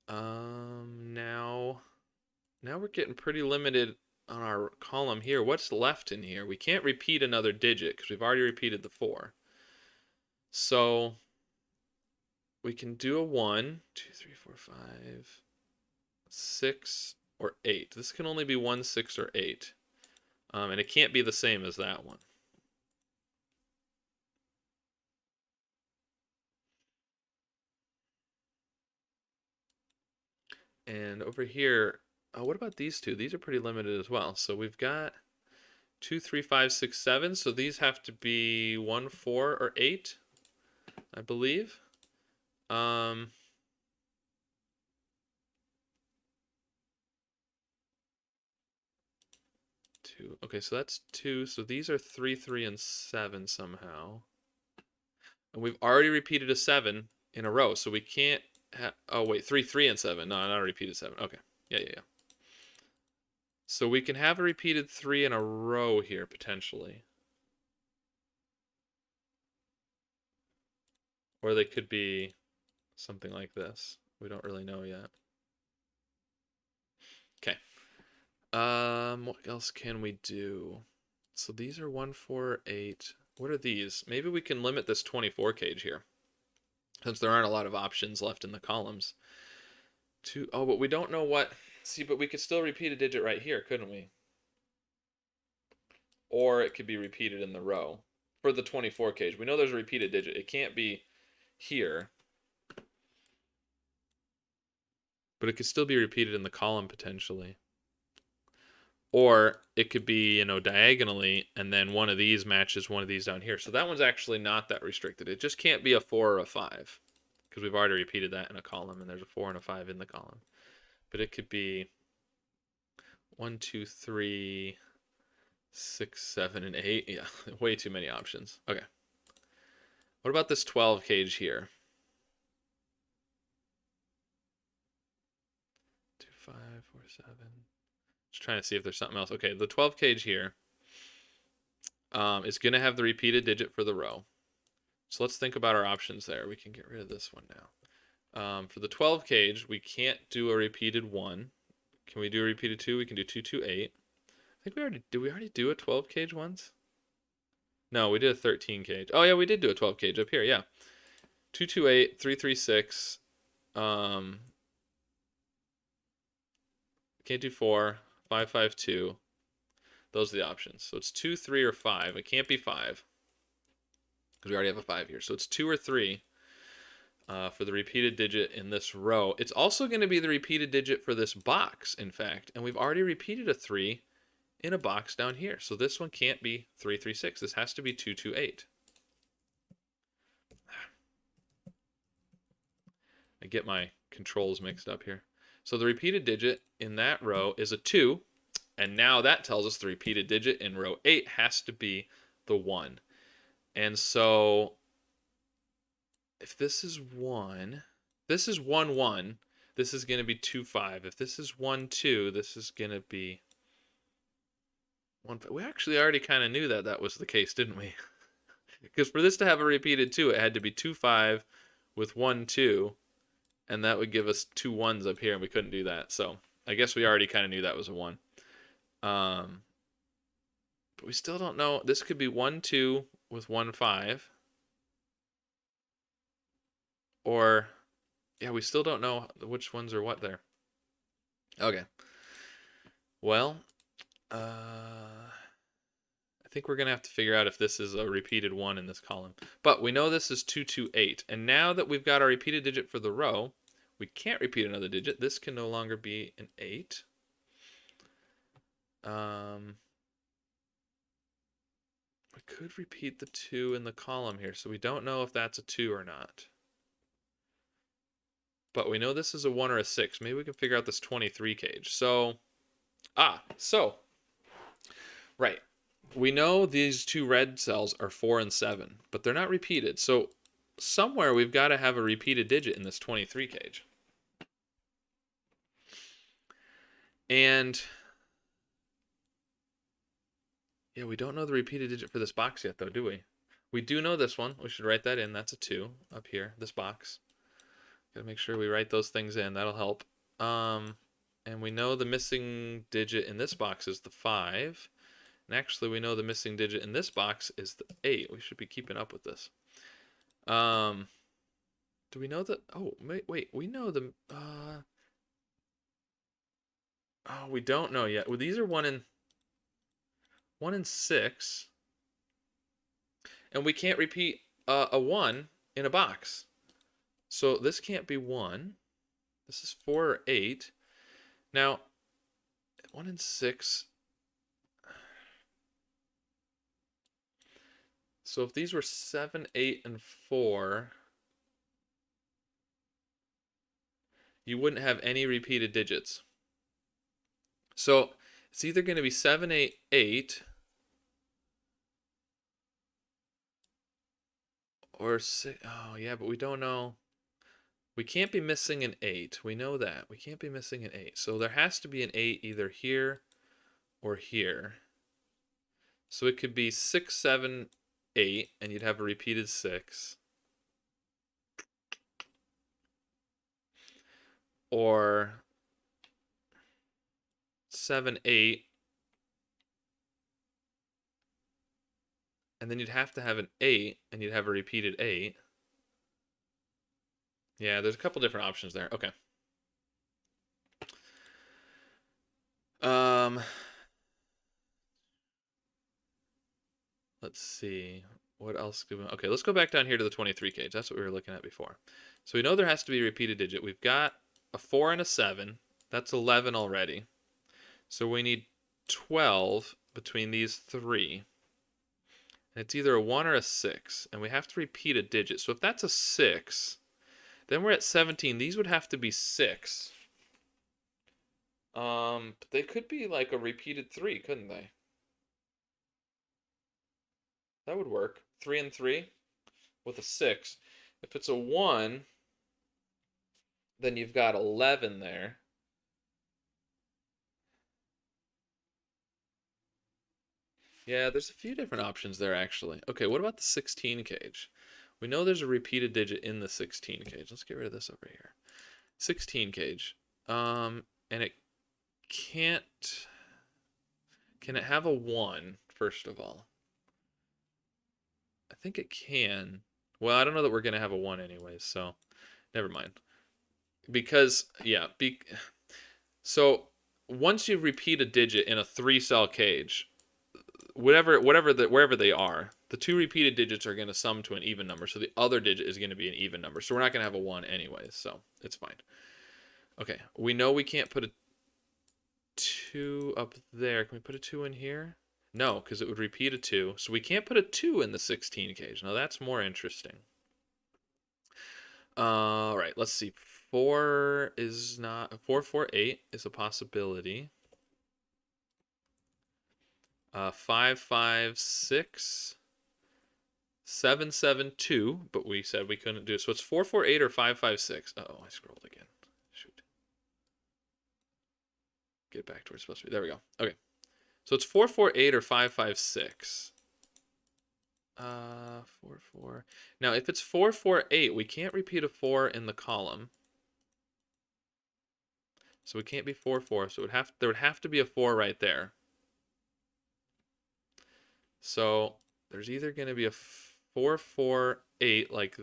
Now we're getting pretty limited on our column here. What's left in here? We can't repeat another digit because we've already repeated the 4. So we can do a 1, 2, 3, 4, 5, 6, or 8. This can only be 1, 6, or 8. And it can't be the same as that one. And over here, what about these two? These are pretty limited as well. So we've got 2, 3, 5, 6, 7. So these have to be 1, 4, or 8, I believe. 2. Okay, so that's 2. So these are 3, 3, and 7 somehow. And we've already repeated a 7 in a row, so we can't oh wait, 3, 3, and 7. No, not a repeated 7. Okay. Yeah. So we can have a repeated 3 in a row here, potentially. Or they could be something like this. We don't really know yet. Okay. What else can we do? So these are 1, 4, 8. What are these? Maybe we can limit this 24 cage here, since there aren't a lot of options left in the columns. Oh, but we don't know what. See, but we could still repeat a digit right here, couldn't we? Or it could be repeated in the row for the 24 cage. We know there's a repeated digit. It can't be here, but it could still be repeated in the column potentially. Or it could be, diagonally, and then one of these matches one of these down here. So that one's actually not that restricted. It just can't be a 4 or a 5, because we've already repeated that in a column, and there's a 4 and a 5 in the column. But it could be 1, 2, 3, 6, 7, and 8. Yeah, way too many options. Okay. What about this 12 cage here? 2, 5, 4, 7. Just trying to see if there's something else. Okay, the 12 cage here is going to have the repeated digit for the row. So let's think about our options there. We can get rid of this one now. For the 12 cage, we can't do a repeated 1. Can we do a repeated 2? We can do 2, 2, 8. I think did we already do a 12 cage once? No, we did a 13 cage. Oh yeah, we did do a 12 cage up here, yeah. 2, 2, 8, 3, 3, 6. Can't do 4, 5, 5, 2. Those are the options. So it's 2, 3, or 5. It can't be 5, because we already have a 5 here. So it's 2 or 3 for the repeated digit in this row. It's also going to be the repeated digit for this box, in fact. And we've already repeated a 3 in a box down here. So this one can't be 3, 3, 6. This has to be 2, 2, 8. I get my controls mixed up here. So the repeated digit in that row is a 2. And now that tells us the repeated digit in row 8 has to be the 1. And so if this is 1, this is 1, 1. This is going to be 2, 5. If this is 1, 2, this is going to be 1. We actually already kind of knew that was the case, didn't we? Because for this to have a repeated 2, it had to be 2, 5 with 1, 2. And that would give us 2 1s up here, and we couldn't do that. So I guess we already kind of knew that was a 1. But we still don't know. This could be 1, 2 with 1, 5. Or, yeah, we still don't know which ones are what there. Okay. Well, I think we're going to have to figure out if this is a repeated 1 in this column. But we know this is 2, 2, 8. And now that we've got our repeated digit for the row, we can't repeat another digit. This can no longer be an 8. We could repeat the 2 in the column here, so we don't know if that's a 2 or not. But we know this is a 1 or a 6. Maybe we can figure out this 23 cage. So, right. We know these 2 red cells are 4 and 7, but they're not repeated. So somewhere we've got to have a repeated digit in this 23 cage. And yeah, we don't know the repeated digit for this box yet, though, do we? We do know this one. We should write that in. That's a 2 up here, this box. Gotta make sure we write those things in. That'll help. And we know the missing digit in this box is the 5. And actually, we know the missing digit in this box is the 8. We should be keeping up with this. Do we know that? Oh, wait. We know the... oh, we don't know yet. Well, these are 1 and 6. And we can't repeat a 1 in a box. So this can't be 1. This is 4 or 8. Now, 1 and 6. So if these were 7, 8, and 4, you wouldn't have any repeated digits. So it's either going to be 7, 8, 8, or 6. Oh, yeah, but we don't know. We can't be missing an 8. We know that. We can't be missing an 8. So there has to be an 8 either here or here. So it could be 6, 7, 8, and you'd have a repeated 6. Or 7, 8, and then you'd have to have an 8, and you'd have a repeated 8. Yeah, there's a couple different options there. Okay. Let's see. What else do we... Okay, let's go back down here to the 23 cage. That's what we were looking at before. So we know there has to be a repeated digit. We've got a 4 and a 7. That's 11 already. So we need 12 between these 3. And it's either a 1 or a 6. And we have to repeat a digit. So if that's a 6, then we're at 17. These would have to be 6. But they could be like a repeated 3, couldn't they? That would work. 3 and 3 with a 6. If it's a 1, then you've got 11 there. Yeah, there's a few different options there, actually. Okay, what about the 16 cage? We know there's a repeated digit in the 16 cage. Let's get rid of this over here. 16 cage. And it can't... Can it have a 1, first of all? I think it can. Well, I don't know that we're going to have a 1 anyways, so never mind. Because, yeah, so once you repeat a digit in a 3-cell cage, wherever they are, the 2 repeated digits are going to sum to an even number. So the other digit is going to be an even number. So we're not going to have a 1 anyways, so it's fine. Okay, we know we can't put a 2 up there. Can we put a 2 in here? No, because it would repeat a 2. So we can't put a 2 in the 16 cage. Now that's more interesting. All right, let's see. 4 is not... 4, 4, 8 is a possibility. 5, 5, 6, 7, 7, 2, but we said we couldn't do it. So it's 4, 4, 8 or 5, 5, 6. Uh-oh, I scrolled again. Shoot. Get back to where it's supposed to be. There we go. Okay. So it's 4, 4, 8 or 5, 5, 6. 4, 4. Now, if it's 4, 4, 8, we can't repeat a 4 in the column. So we can't be 4, 4. So there would have to be a 4 right there. So there's either going to be a 4, 4, 8 like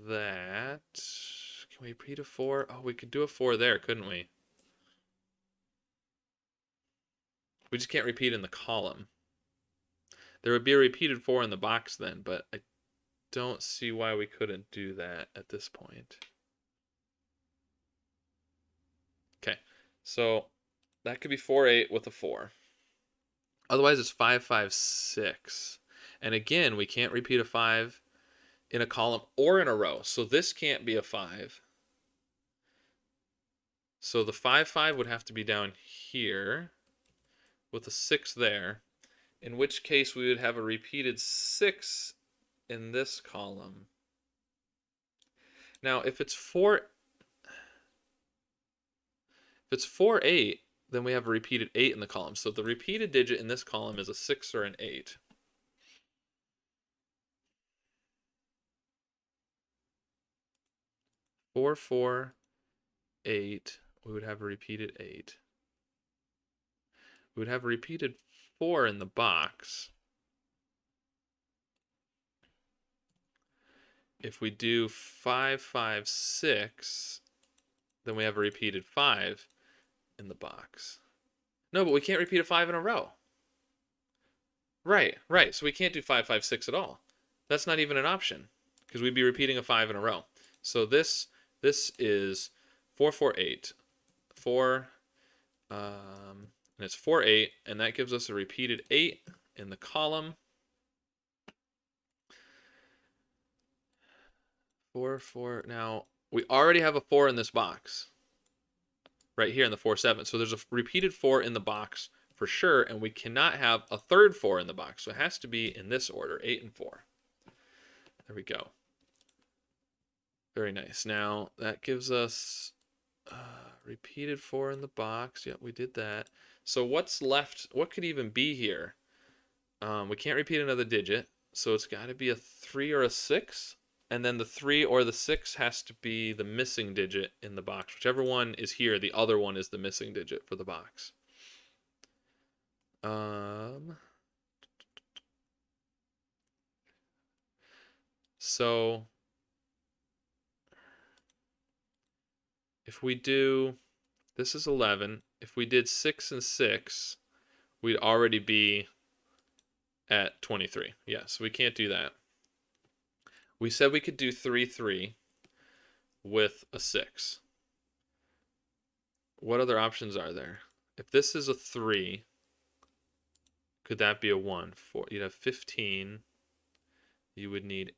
that. Can we repeat a 4? Oh, we could do a 4 there, couldn't we? We just can't repeat in the column. There would be a repeated 4 in the box then, but I don't see why we couldn't do that at this point. Okay, so that could be 4, 8 with a 4. Otherwise, it's 5, 5, 6. And again, we can't repeat a 5 in a column or in a row. So this can't be a 5. So the 5, 5 would have to be down here with a 6 there. In which case, we would have a repeated 6 in this column. Now, if it's 8, then we have a repeated 8 in the column. So the repeated digit in this column is a 6 or an 8. Four, 4, 8. We would have a repeated 8. We would have a repeated 4 in the box. If we do 5, 5, 6, then we have a repeated 5 in the box. No, but we can't repeat a 5 in a row. Right, right. So we can't do 5, 5, 6 at all. That's not even an option because we'd be repeating a 5 in a row. So this is 4, 4, 8. 4, and it's 4, 8, and that gives us a repeated 8 in the column. 4, 4. Now, we already have a 4 in this box. Right here in the 4, 7. So there's a repeated 4 in the box for sure, and we cannot have a third 4 in the box. So it has to be in this order, 8 and 4. There we go. Very nice. Now, that gives us repeated 4 in the box. Yep, we did that. So what's left? What could even be here? We can't repeat another digit, so it's got to be a 3 or a 6. And then the 3 or the 6 has to be the missing digit in the box. Whichever one is here, the other one is the missing digit for the box. So if we do, this is 11. If we did 6 and 6, we'd already be at 23. Yes, we can't do that. We said we could do 3, 3 with a 6. What other options are there? If this is a 3, could that be a 1? 4, you'd have 15. You would need,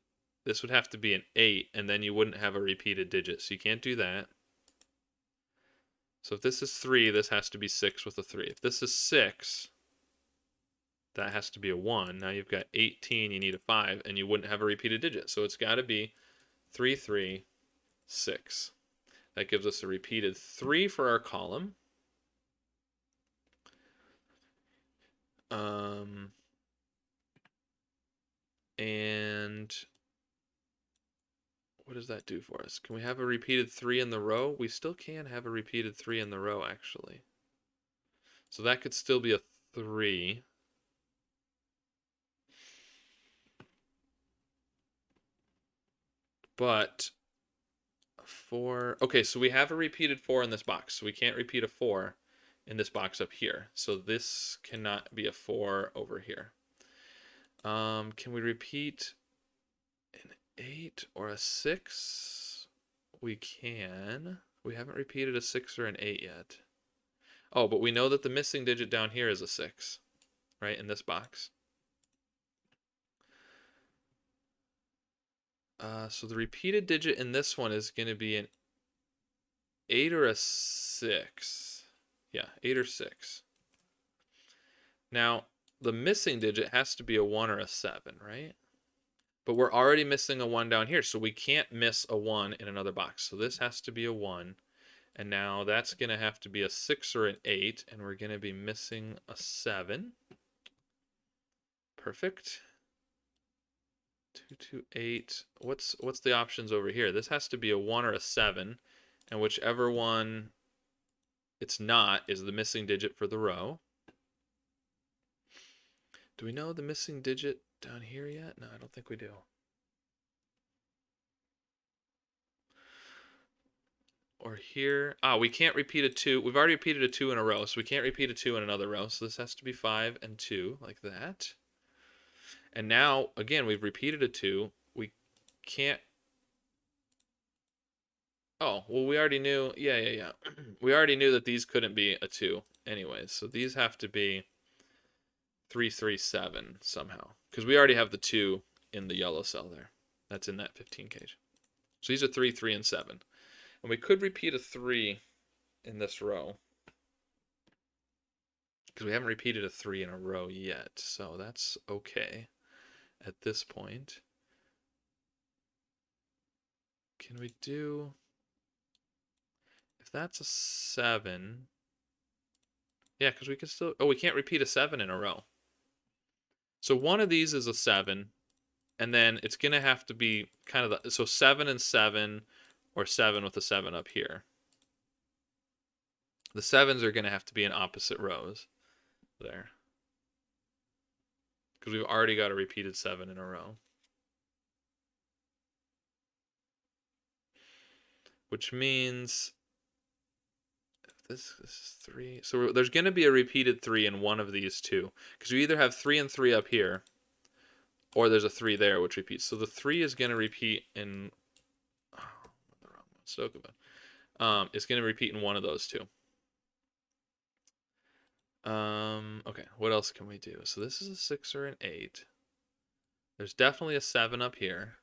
this would have to be an 8, and then you wouldn't have a repeated digit, so you can't do that. So if this is 3, this has to be 6 with a 3. If this is 6, that has to be a 1. Now you've got 18, you need a 5, and you wouldn't have a repeated digit. So it's got to be 3, 3, 6. That gives us a repeated 3 for our column. And what does that do for us? Can we have a repeated 3 in the row? We still can have a repeated 3 in the row, actually. So that could still be a 3. But 4, okay, so we have a repeated 4 in this box. So we can't repeat a 4 in this box up here. So this cannot be a 4 over here. Can we repeat an 8 or a 6? We can. We haven't repeated a 6 or an 8 yet. Oh, but we know that the missing digit down here is a 6, right, in this box. So the repeated digit in this one is going to be an 8 or a 6. Yeah, 8 or 6. Now, the missing digit has to be a 1 or a 7, right? But we're already missing a 1 down here, so we can't miss a 1 in another box. So this has to be a 1. And now that's going to have to be a 6 or an 8, and we're going to be missing a 7. Perfect. 2, 2, 8. What's the options over here? This has to be a 1 or a 7, and whichever one it's not is the missing digit for the row. Do we know the missing digit down here yet? No, I don't think we do. Or here. We can't repeat a 2. We've already repeated a 2 in a row, so we can't repeat a 2 in another row. So this has to be 5 and 2, like that. And now, again, we've repeated a 2. We can't. Oh, well, we already knew. Yeah. We already knew that these couldn't be a 2 anyways. So these have to be 3, 3, 7 somehow. Because we already have the 2 in the yellow cell there. That's in that 15 cage. So these are 3, 3, and 7. And we could repeat a 3 in this row. Because we haven't repeated a 3 in a row yet. So that's okay at this point. Can we do... If that's a 7... Yeah, because we can still... Oh, we can't repeat a 7 in a row. So one of these is a 7, and then it's going to have to be kind of the... So 7 and 7, or 7 with a 7 up here. The 7s are going to have to be in opposite rows there. Because we've already got a repeated 7 in a row. Which means... This is 3. So there's going to be a repeated 3 in one of these two. Because you either have 3 and 3 up here, or there's a 3 there which repeats. So the 3 is going to repeat in... Oh, the wrong one. Sudoku. It's going to repeat in one of those two. Okay, what else can we do? So this is a 6 or an 8. There's definitely a 7 up here.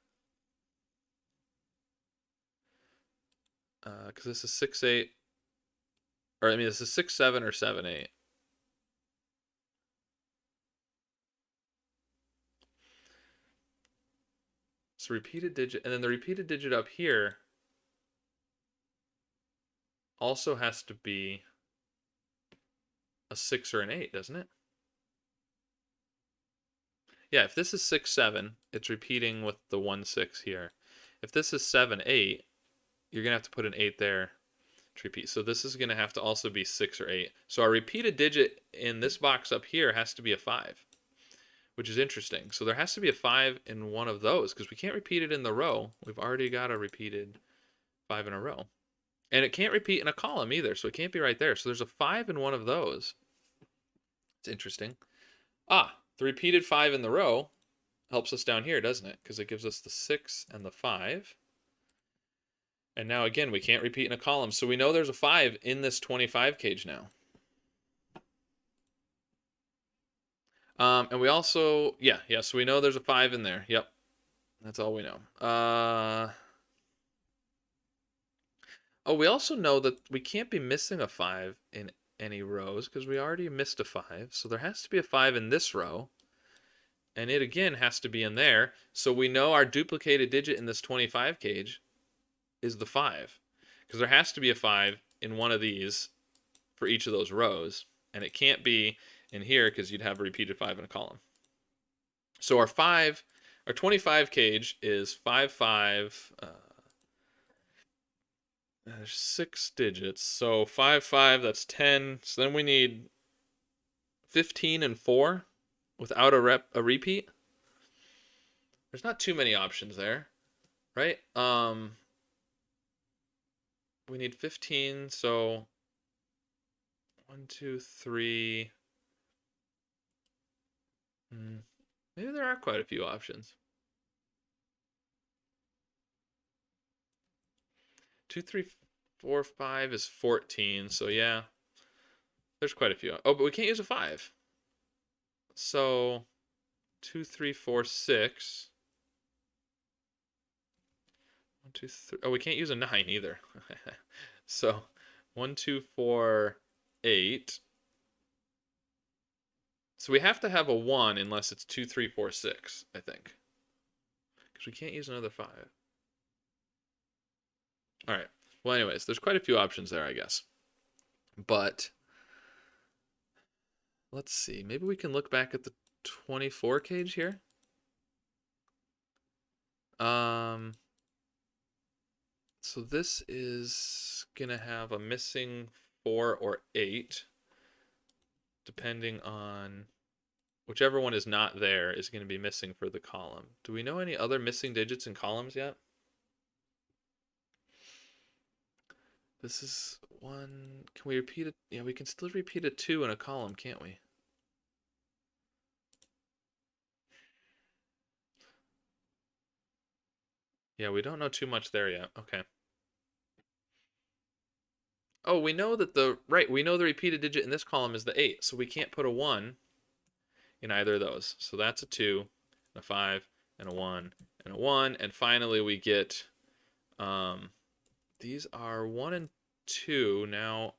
Because this is 6, 8. Or, I mean, this is 6, 7 or 7, 8. So repeated digit, and then the repeated digit up here also has to be a 6 or an 8, doesn't it? Yeah, if this is 6, 7, it's repeating with the 1, 6 here. If this is 7, 8, you're going to have to put an 8 there to repeat. So this is going to have to also be 6 or 8. So our repeated digit in this box up here has to be a 5, which is interesting. So there has to be a 5 in one of those because we can't repeat it in the row. We've already got a repeated 5 in a row. And it can't repeat in a column either, so it can't be right there. So there's a 5 in one of those. It's interesting. The repeated 5 in the row helps us down here, doesn't it? Because it gives us the 6 and the 5. And now, again, we can't repeat in a column. So we know there's a 5 in this 25 cage now. And we also, so we know there's a 5 in there. Yep. That's all we know. We also know that we can't be missing a 5 in any rows because we already missed a 5. So there has to be a 5 in this row. And it, again, has to be in there. So we know our duplicated digit in this 25 cage is the 5. Because there has to be a 5 in one of these for each of those rows. And it can't be in here because you'd have a repeated 5 in a column. So our 25 cage is 5, 5. There's 6 digits. So 5, 5, that's 10. So then we need 15 and 4 without a repeat. There's not too many options there, right? We need 15, so 1, 2, 3. Maybe there are quite a few options. 2, 3, 4, 5 is 14, so yeah. There's quite a few. Oh, but we can't use a 5. So 2, 3, 4, 6. 1, 2, 3. Oh, we can't use a 9 either. So 1, 2, 4, 8. So we have to have a 1 unless it's 2, 3, 4, 6, I think. Because we can't use another 5. All right. Well, anyways, there's quite a few options there, I guess. But let's see. Maybe we can look back at the 24 cage here. So this is going to have a missing 4 or 8, depending on whichever one is not there is going to be missing for the column. Do we know any other missing digits in columns yet? This is 1. Can we repeat it? Yeah, we can still repeat a 2 in a column, can't we? Yeah, we don't know too much there yet. Okay. Oh, we know that we know the repeated digit in this column is the 8, so we can't put a 1 in either of those. So that's a 2, a 5, and a 1, and a 1. And finally we get, these are 1 and 2. Now,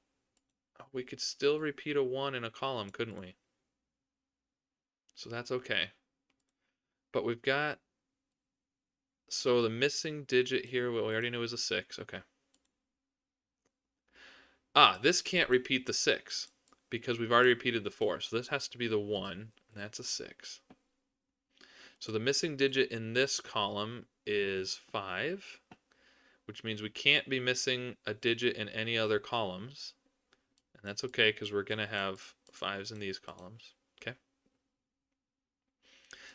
we could still repeat a 1 in a column, couldn't we? So that's okay. But we've got So the missing digit here, well, we already knew was a 6. Okay. This can't repeat the 6 because we've already repeated the 4. So this has to be the 1, and that's a 6. So the missing digit in this column is 5, which means we can't be missing a digit in any other columns. And that's okay because we're going to have 5s in these columns. Okay.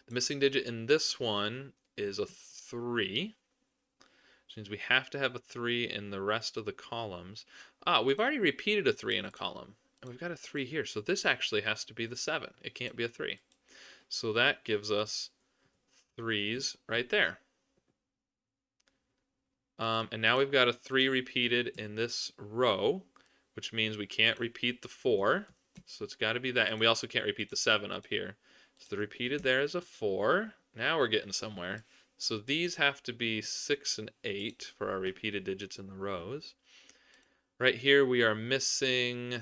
The missing digit in this one is a 3, which means we have to have a 3 in the rest of the columns. We've already repeated a 3 in a column, and we've got a 3 here. So this actually has to be the 7. It can't be a 3. So that gives us 3s right there. And now we've got a 3 repeated in this row, which means we can't repeat the 4. So it's got to be that. And we also can't repeat the 7 up here. So the repeated there is a 4. Now we're getting somewhere. So these have to be 6 and 8 for our repeated digits in the rows. Right here we are missing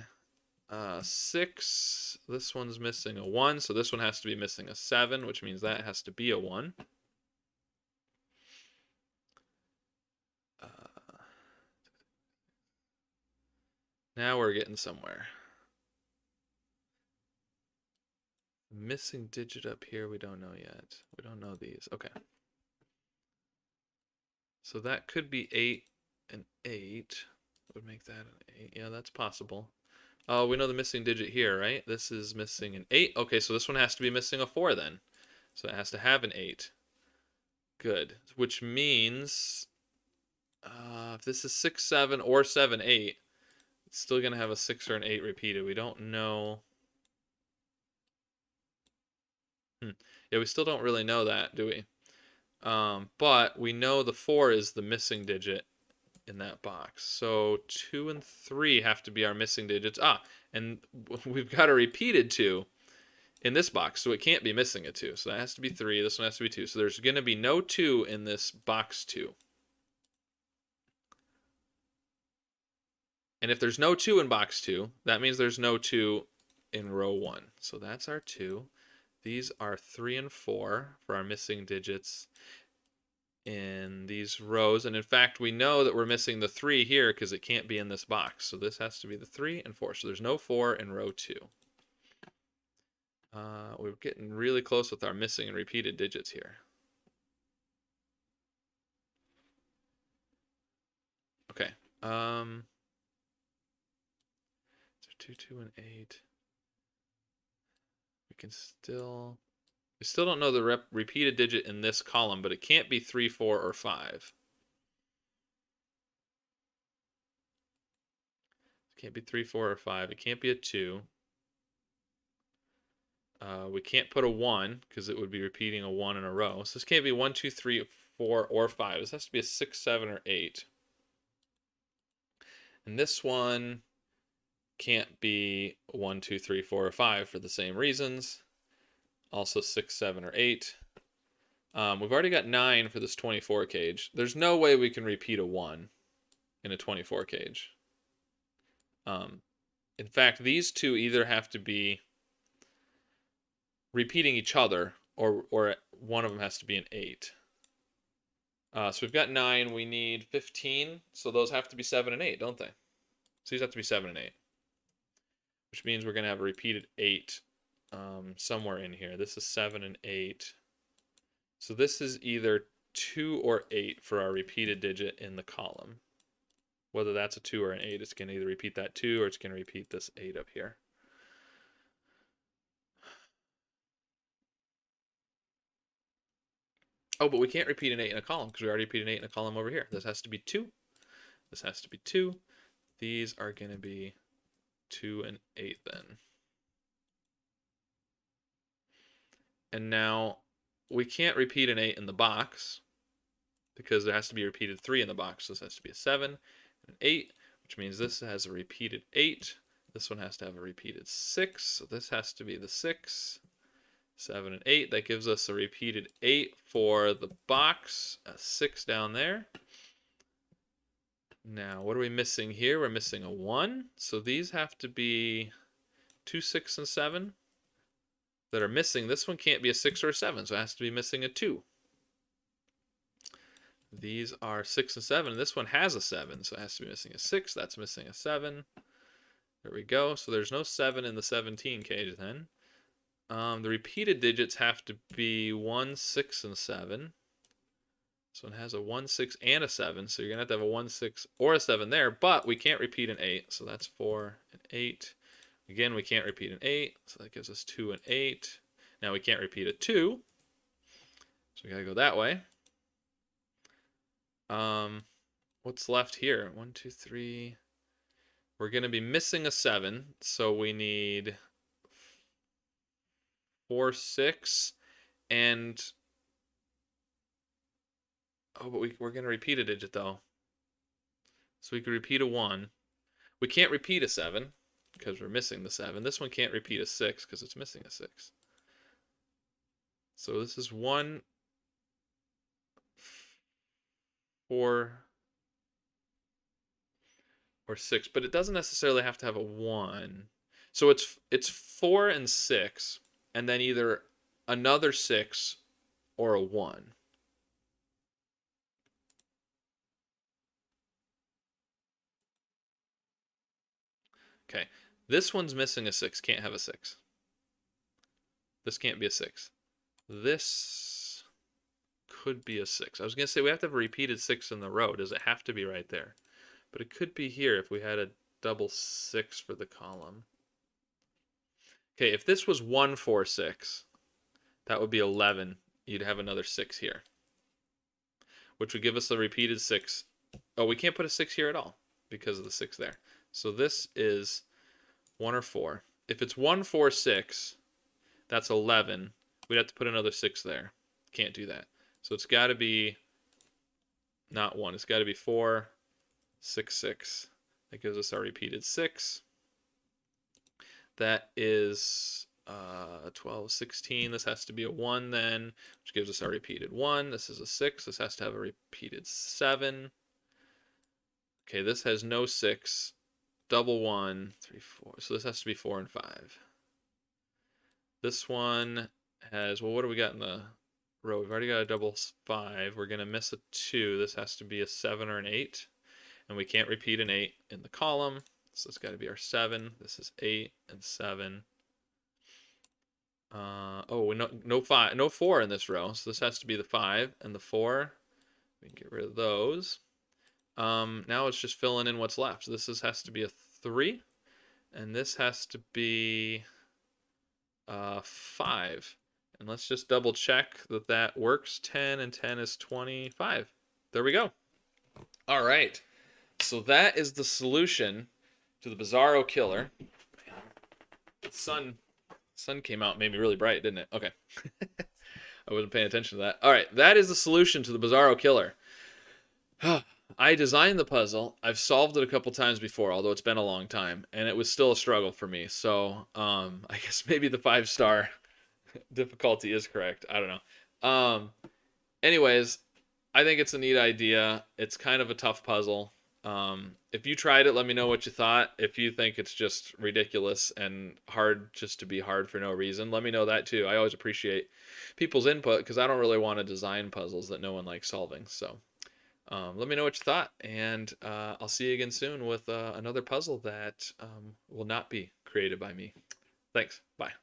6. This one's missing a 1. So this one has to be missing a 7, which means that has to be a 1. Now we're getting somewhere. Missing digit up here, we don't know yet. We don't know these. Okay. So that could be 8 and 8. Would make that an 8. Yeah, that's possible. Oh, we know the missing digit here, right? This is missing an 8. Okay, so this one has to be missing a 4 then. So it has to have an 8. Good. Which means if this is 6, 7, or 7, 8, it's still going to have a 6 or an 8 repeated. We don't know. Yeah, we still don't really know that, do we? But we know the 4 is the missing digit in that box. So 2 and 3 have to be our missing digits. And we've got a repeated 2 in this box, so it can't be missing a 2. So that has to be 3. This one has to be 2. So there's going to be no 2 in this box 2. And if there's no 2 in box 2, that means there's no 2 in row 1. So that's our 2. These are 3 and 4 for our missing digits in these rows. And in fact, we know that we're missing the 3 here because it can't be in this box. So this has to be the 3 and 4. So there's no 4 in row 2. We're getting really close with our missing and repeated digits here. Okay. So 2, 2, and 8. We still don't know the repeated digit in this column, but it can't be 3, 4, or 5. It can't be 3, 4, or 5. It can't be a 2. We can't put a 1 because it would be repeating a 1 in a row. So this can't be 1, 2, 3, 4, or 5. This has to be a 6, 7, or 8. And this one can't be 1, 2, 3, 4, or 5 for the same reasons. Also 6, 7, or 8. We've already got 9 for this 24 cage. There's no way we can repeat a 1 in a 24 cage. In fact, these two either have to be repeating each other, or one of them has to be an 8. So we've got 9. We need 15. So those have to be 7 and 8, don't they? So these have to be 7 and 8. Which means we're going to have a repeated 8 somewhere in here. This is 7 and 8. So this is either 2 or 8 for our repeated digit in the column. Whether that's a 2 or an 8, it's going to either repeat that 2 or it's going to repeat this 8 up here. Oh, but we can't repeat an 8 in a column because we already repeated an 8 in a column over here. This has to be 2. This has to be 2. These are going to be 2 and 8 then. And now we can't repeat an 8 in the box because there has to be a repeated 3 in the box. So this has to be a 7 and an 8, which means this has a repeated 8. This one has to have a repeated 6. So this has to be the 6, 7, and 8. That gives us a repeated 8 for the box, a 6 down there. Now, what are we missing here? We're missing a 1. So these have to be 2, 6, and 7 that are missing. This one can't be a 6 or a 7, so it has to be missing a 2. These are 6 and 7. This one has a 7, so it has to be missing a 6. That's missing a 7. There we go. So there's no 7 in the 17 cage then. The repeated digits have to be 1, 6, and 7. So it has a 1, 6, and a 7. So you're going to have a 1, 6, or a 7 there. But we can't repeat an 8. So that's 4 and 8. Again, we can't repeat an 8. So that gives us 2 and 8. Now we can't repeat a 2. So we got to go that way. What's left here? 1, 2, 3. We're going to be missing a 7. So we need 4, 6, and... Oh, but we're going to repeat a digit, though. So we could repeat a 1. We can't repeat a 7, because we're missing the 7. This one can't repeat a 6, because it's missing a 6. So this is 1, 4, or 6. But it doesn't necessarily have to have a 1. So it's 4 and 6, and then either another 6 or a 1. Okay, this one's missing a 6. Can't have a 6. This can't be a 6. This could be a 6. I was going to say we have to have a repeated 6 in the row. Does it have to be right there? But it could be here if we had a double 6 for the column. Okay, if this was 1, 4, 6, that would be 11. You'd have another 6 here, which would give us a repeated 6. Oh, we can't put a 6 here at all because of the 6 there. So this is 1 or 4. If it's 1, 4, 6, that's 11. We'd have to put another 6 there. Can't do that. So it's got to be not 1. It's got to be 4, 6, 6. That gives us our repeated 6. That is 12, 16. This has to be a 1 then, which gives us our repeated 1. This is a 6. This has to have a repeated 7. Okay, this has no 6. Double 1, 3, 4. So this has to be 4 and 5. This one has, well, what do we got in the row? We've already got a double 5. We're going to miss a 2. This has to be a 7 or an 8. And we can't repeat an 8 in the column. So it's got to be our 7. This is 8 and 7. No 5, no 4 in this row. So this has to be the 5 and the 4. We can get rid of those. Now it's just filling in what's left. So this has to be a 3, and this has to be 5. And let's just double check that that works. 10 and 10 is 25. There we go. All right. So that is the solution to the Bizarro Killer. The sun came out and made me really bright, didn't it? Okay. I wasn't paying attention to that. All right. That is the solution to the Bizarro Killer. I designed the puzzle. I've solved it a couple times before, although it's been a long time, and it was still a struggle for me. So I guess maybe the 5-star difficulty is correct. I don't know. Anyways, I think it's a neat idea. It's kind of a tough puzzle. If you tried it, let me know what you thought. If you think it's just ridiculous and hard just to be hard for no reason, let me know that too. I always appreciate people's input because I don't really want to design puzzles that no one likes solving. So let me know what you thought, and I'll see you again soon with another puzzle that will not be created by me. Thanks. Bye.